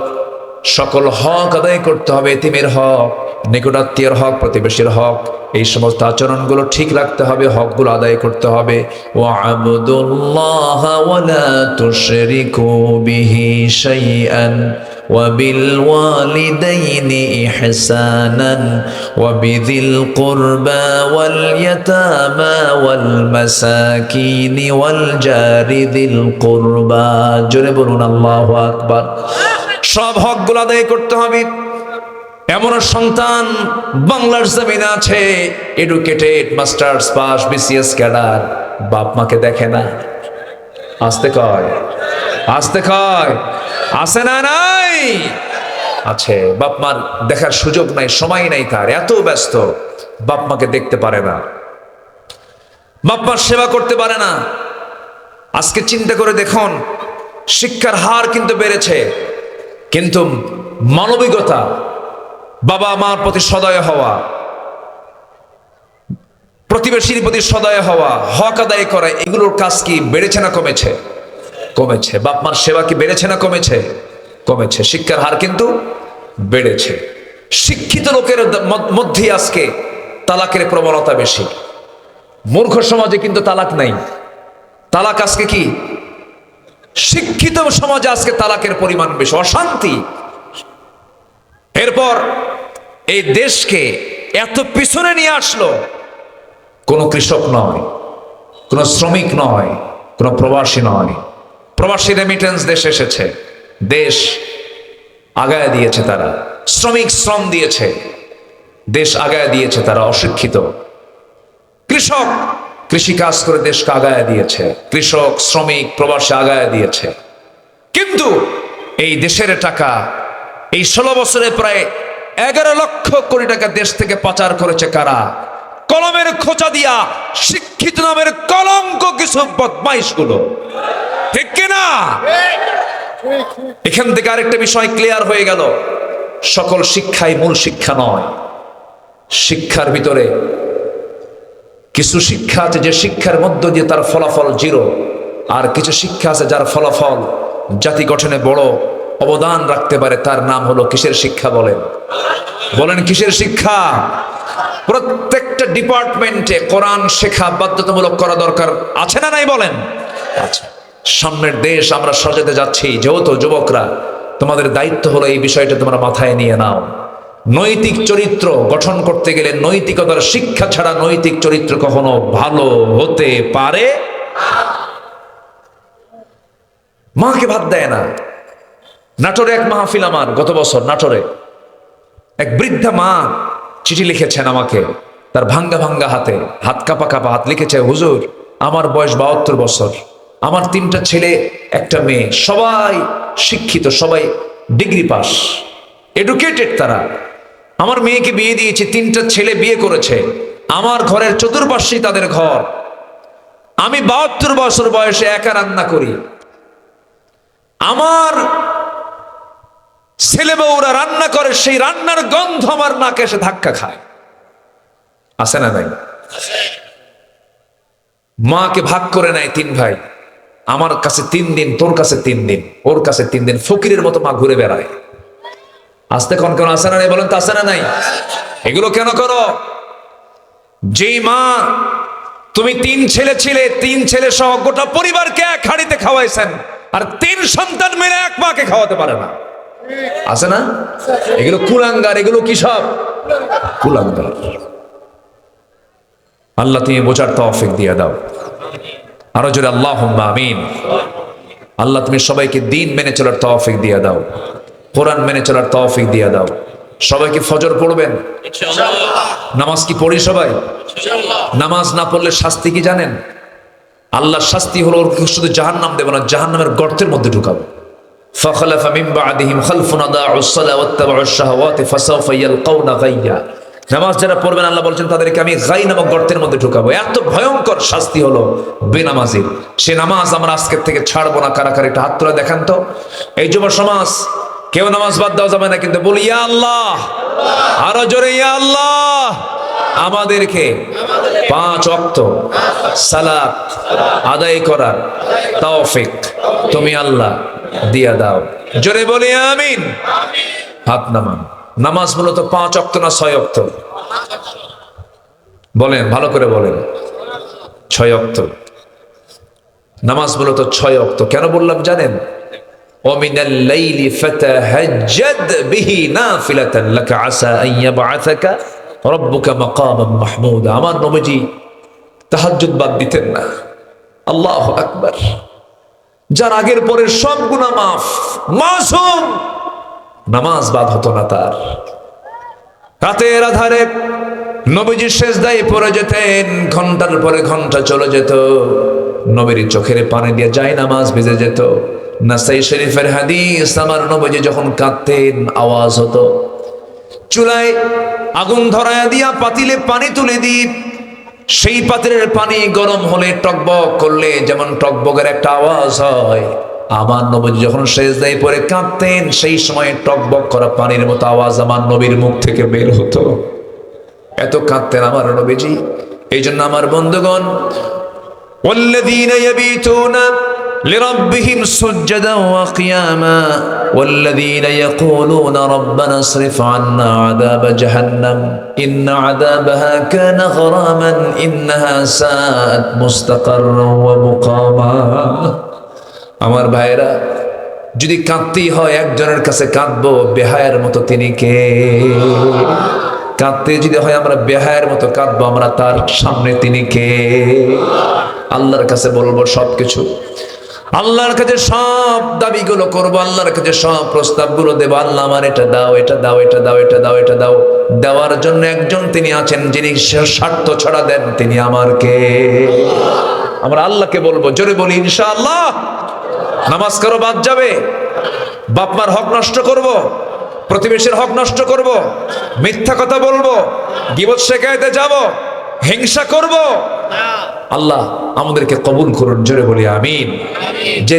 সকল হক আদায় করতে হবে। এতিমের হক, নিকটাত্মীয়ের হক, প্রতিবেশীর হক, এই সমস্ত আচরণগুলো ঠিক রাখতে হবে, হকগুলো আদায় করতে হবে। ওয়া'বুদুল্লাহ ওয়া লা তুশরিকু বিহি শাইআন ওয়া বিল ওয়ালিদাইনি ইহসানান ওয়া বিযিল কুরবা ওয়াল ইয়াতামা ওয়াল মাসাকিন ওয়াল জারি যিল কুরবা। জোরে বলুন আল্লাহু আকবার। সব হকগুলো আদায় করতে হবে। এমন সন্তান বাংলার জমিনে আছে, educated, masters pass, BCS cadre, বাপ মাকে দেখে না। আসতে কয় আছে না? নাই আছে। বাপ মার দেখার সুযোগ নাই, সময় নাই, তার এত ব্যস্ত, বাপ মাকে দেখতে পারে না, বাপ মার সেবা করতে পারে না। আজকে চিন্তা করে দেখুন, শিক্ষার হার কিন্তু বেড়েছে, কিন্তু মানবিকতা, বাবা মার প্রতি সদয় হওয়া, প্রতিবেশীর প্রতি সদয় হওয়া, হক আদায় করা, এগুলোর কাজ কি বেড়েছে না কমেছে? কমেছে। বাপ মার সেবা কি বেড়েছে না কমেছে? কমেছে। শিক্ষার হার কিন্তু বেড়েছে। শিক্ষিত লোকের মধ্যে আজকে তালাকের প্রবণতা বেশি। মূর্খ সমাজে কিন্তু তালাক নাই। তালাক আজকে কি? শিক্ষিত সমাজে আজকে তালাকের পরিমাণ বেশি, অশান্তি। এরপর এই দেশকে এত পিছনে নিয়ে আসলো, কোনো কৃষক নয়, কোনো শ্রমিক নয়, কোনো প্রবাসী নয়। প্রবাসী রেমিটেন্স দেশে এসেছে, দেশ আগায় দিয়েছে তারা। শ্রমিক শ্রম দিয়েছে, দেশ আগায় দিয়েছে তারা। অশিক্ষিত কৃষক কৃষি কাজ করে দেশকে আগায় দিয়েছে, কৃষক, শ্রমিক, প্রবাসী আগায় দিয়েছে। কিন্তু এই দেশের টাকা এই 16 বছরে প্রায় 11 লক্ষ কোটি টাকা দেশ থেকে পাচার করেছে কারা? কলমের খোঁচা দিয়া শিক্ষিত নামের কলঙ্ক কিছু বদমাইশ গুলো, ঠিক কিনা? এখান থেকে আরেকটা বিষয় ক্লিয়ার হয়ে গেল, সকল শিক্ষাই মূল শিক্ষা নয়। শিক্ষার ভিতরে কিছু শিক্ষা আছে যে শিক্ষার মধ্য দিয়ে তার ফলাফল 0, আর কিছু শিক্ষা আছে যার ফলাফল জাতি গঠনে বড় অবদান রাখতে পারে। তার নাম হলো কিসের শিক্ষা? বলেন কিসের শিক্ষা? প্রত্যেকটা ডিপার্টমেন্টে কোরআন শেখা বাধ্যতামূলক করা দরকার আছে না নাই? বলেন আছে। সামনের দেশ আমরা সাজাতে যাচ্ছি, যেহেতু যুবকরা, তোমাদের দায়িত্ব হলো এই বিষয়টা তোমরা মাথায় নিয়ে নাও। নৈতিক চরিত্র গঠন করতে গেলে নৈতিকতার শিক্ষা ছাড়া নৈতিক চরিত্র কখনো ভালো হতে পারে। মাকে ভাত দেয় না। নাটোরে এক মাহফিল, আমার গত বছর নাটোরে এক বৃদ্ধা মা চিঠি লিখেছেন আমাকে, তার ভাঙ্গা ভাঙ্গা হাতে, হাত কাঁপা কাঁপা হাত, লিখেছে, হুজুর আমার বয়স 72 বছর, আমার 3টা ছেলে একটা মেয়ে, সবাই শিক্ষিত, সবাই ডিগ্রি পাস, এডুকেটেড, তারা। আমার মেয়েকে বিয়ে দিয়েছি, 3টা ছেলে বিয়ে করেছে, আমার ঘরের চতুর্পার্শ্বেই তাদের ঘর, আমি 72 বছর বয়সে একা রান্না করি, আমার ছেলে বউরা রান্না করে, সেই রান্নার গন্ধ আমার নাকে এসে ধাক্কা খায়। আছে না নাই? মাকে ভাগ করে নেয় 3 ভাই, আমার কাছে 3 দিন, তোর কাছে 3 দিন, ওর কাছে 3 দিন, ফকিরের মতো মা ঘুরে বেড়ায়। আসতে কোন কোন আছে না নাই? বলেন তো আছে না নাই? এগুলো কেন করো? যে মা তুমি 3 ছেলে ছিলে, 3 ছেলে সহ গোটা পরিবারকে এক হাড়িতে খাওয়াইছেন, আর 3 সন্তান মিলে এক মাকে খাওয়াতে পারে না। আছে না? এগুলো কুলাঙ্গার, এগুলো কি সব কুলাঙ্গার। আল্লাহ তুমি বোঝার তৌফিক দিয়ে দাও। আরো জোরে আল্লাহুম্মা আমিন। আল্লাহ তুমি সবাইকে দ্বীন মেনে চলার তৌফিক দিয়ে দাও, কোরআন মেনে চলার তৌফিক দিয়ে দাও। সবাইকে ফজর পড়বেন ইনশাআল্লাহ। নামাজ কি পড়ি সবাই? ইনশাআল্লাহ। নামাজ না পড়লে শাস্তি কি জানেন? আল্লাহর শাস্তি হলো শুধু জাহান্নাম দেব না, জাহান্নামের গর্তের মধ্যে ঢুকাবো। فخلف من بعدهم خلف اضاعوا الصلاة واتبعوا الشهوات فسوف يلقون غيا। নামাজ যারা পড়বেন আল্লাহ বলছেন তাদেরকে আমি গাই নামক গর্তের মধ্যে ঢুকাবো। এত ভয়ঙ্কর শাস্তি হলো বেনামাজির। সে নামাজ আমরা আজকের থেকে ছাড়বো না। কারা কারা একটা হাত তুলে দেখান তো। এই যুব সমাজ, কেউ নামাজ বাদ দেওয়া যাবে না, কিন্তু বলি ইয়া আল্লাহ, আরো জোরে ইয়া আল্লাহ। আমাদেরকে 5 ওয়াক্ত সালাত আদায় করার তৌফিক তুমি আল্লাহ দিয়া দাও। জোরে বলি আমিন। হাত নামান। নামাজ মূলত 5 ওয়াক্ত না 6 ওয়াক্ত? বলেন, ভালো করে বলেন। 6 ওয়াক্ত নামাজ মূলত 6 ওয়াক্ত। কেন বললাম জানেন? ওমিনাল লাইলি ফাতাহাজ্জাদ বিহি নাফিলাতান লাকা আসা আন ইয়াবআসাকা রব্বুকা মাকামান মাহমুদা। আমার নবীজি তাহাজ্জুদ বাদ দিতেন না। আল্লাহু আকবার। যার আগের পরের সব গুনাহ মাফ, মাসুম, নামাজ বাদ হতো না তার। রাতের আধারে নবীজি সেজদায় পড়ে যেতেন, ঘন্টার পরে ঘন্টা চলে যেত, নবীর চোখের পানি দিয়ে যায় নামাজ ভিজে যেত। নাসাই শরীফের হাদিস, আমার নবীজি যখন কাঁদতেন আওয়াজ হতো। চুলায় আগুন ধরায়া দিয়া পাতিলে পানি তুলে দিই, সেই পাত্রের পানি গরম হলে টকবক করলে যেমন টকবকের একটা আওয়াজ হয়, আমার নবীজি যখন সেজদায় পড়ে কাঁদতেন সেই সময় টকবক করা পানির মতো আওয়াজ আমার নবীর মুখ থেকে বের হতো। এত কাঁদতেন আমার নবীজি। এই জন্য আমার বন্ধুগণ, ওয়াল্লাযীনা ইয়াবীতুনা লিরাব্বিহিম সুজদান ওয়া কিয়ামা ওয়াল্লাযীনা ইয়াকুলুনা রাব্বানা ইসরিফ আন্না আযাব জাহান্নাম ইন্না আযাবাহা কানা গরামান ইন্নাহা সাআত মুস্তাকাররান ওয়া মুকামা। আমার ভাইরা, যদি কাঁদতেই হয় একজনের কাছে কাঁদবো, বেহায়ার মতো তিনি কে? কাঁদতে যদি হয় আমরা বেহায়ার মতো কাঁদবো, আমরা তার সামনে তিনি কে? আল্লাহর কাছে বলবো সবকিছু, আল্লাহর কাছে সব দাবিগুলো করবো, আল্লাহর কাছে সব প্রস্তাবগুলো দেবো। আল্লাহ আমার এটা দাও, এটা দাও, এটা দাও, এটা দাও, এটা দাও। দেওয়ার জন্য একজন তিনি আছেন যিনি স্বার্থ ছড়া দেন, তিনি আমার কে? আমরা আল্লাহকে বলবো। জোরে বলি ইনশাআল্লাহ। নামাজ কারো বাদ যাবে? বাপমার হক নষ্ট করব, প্রতিবেশীর হক নষ্ট করব, মিথ্যা কথা বলবো, গীবত শেখাইতে যাব, হিংসা করব? আল্লাহ আমাদেরকে কবুল করুন। জোরে বলি আমিন। যে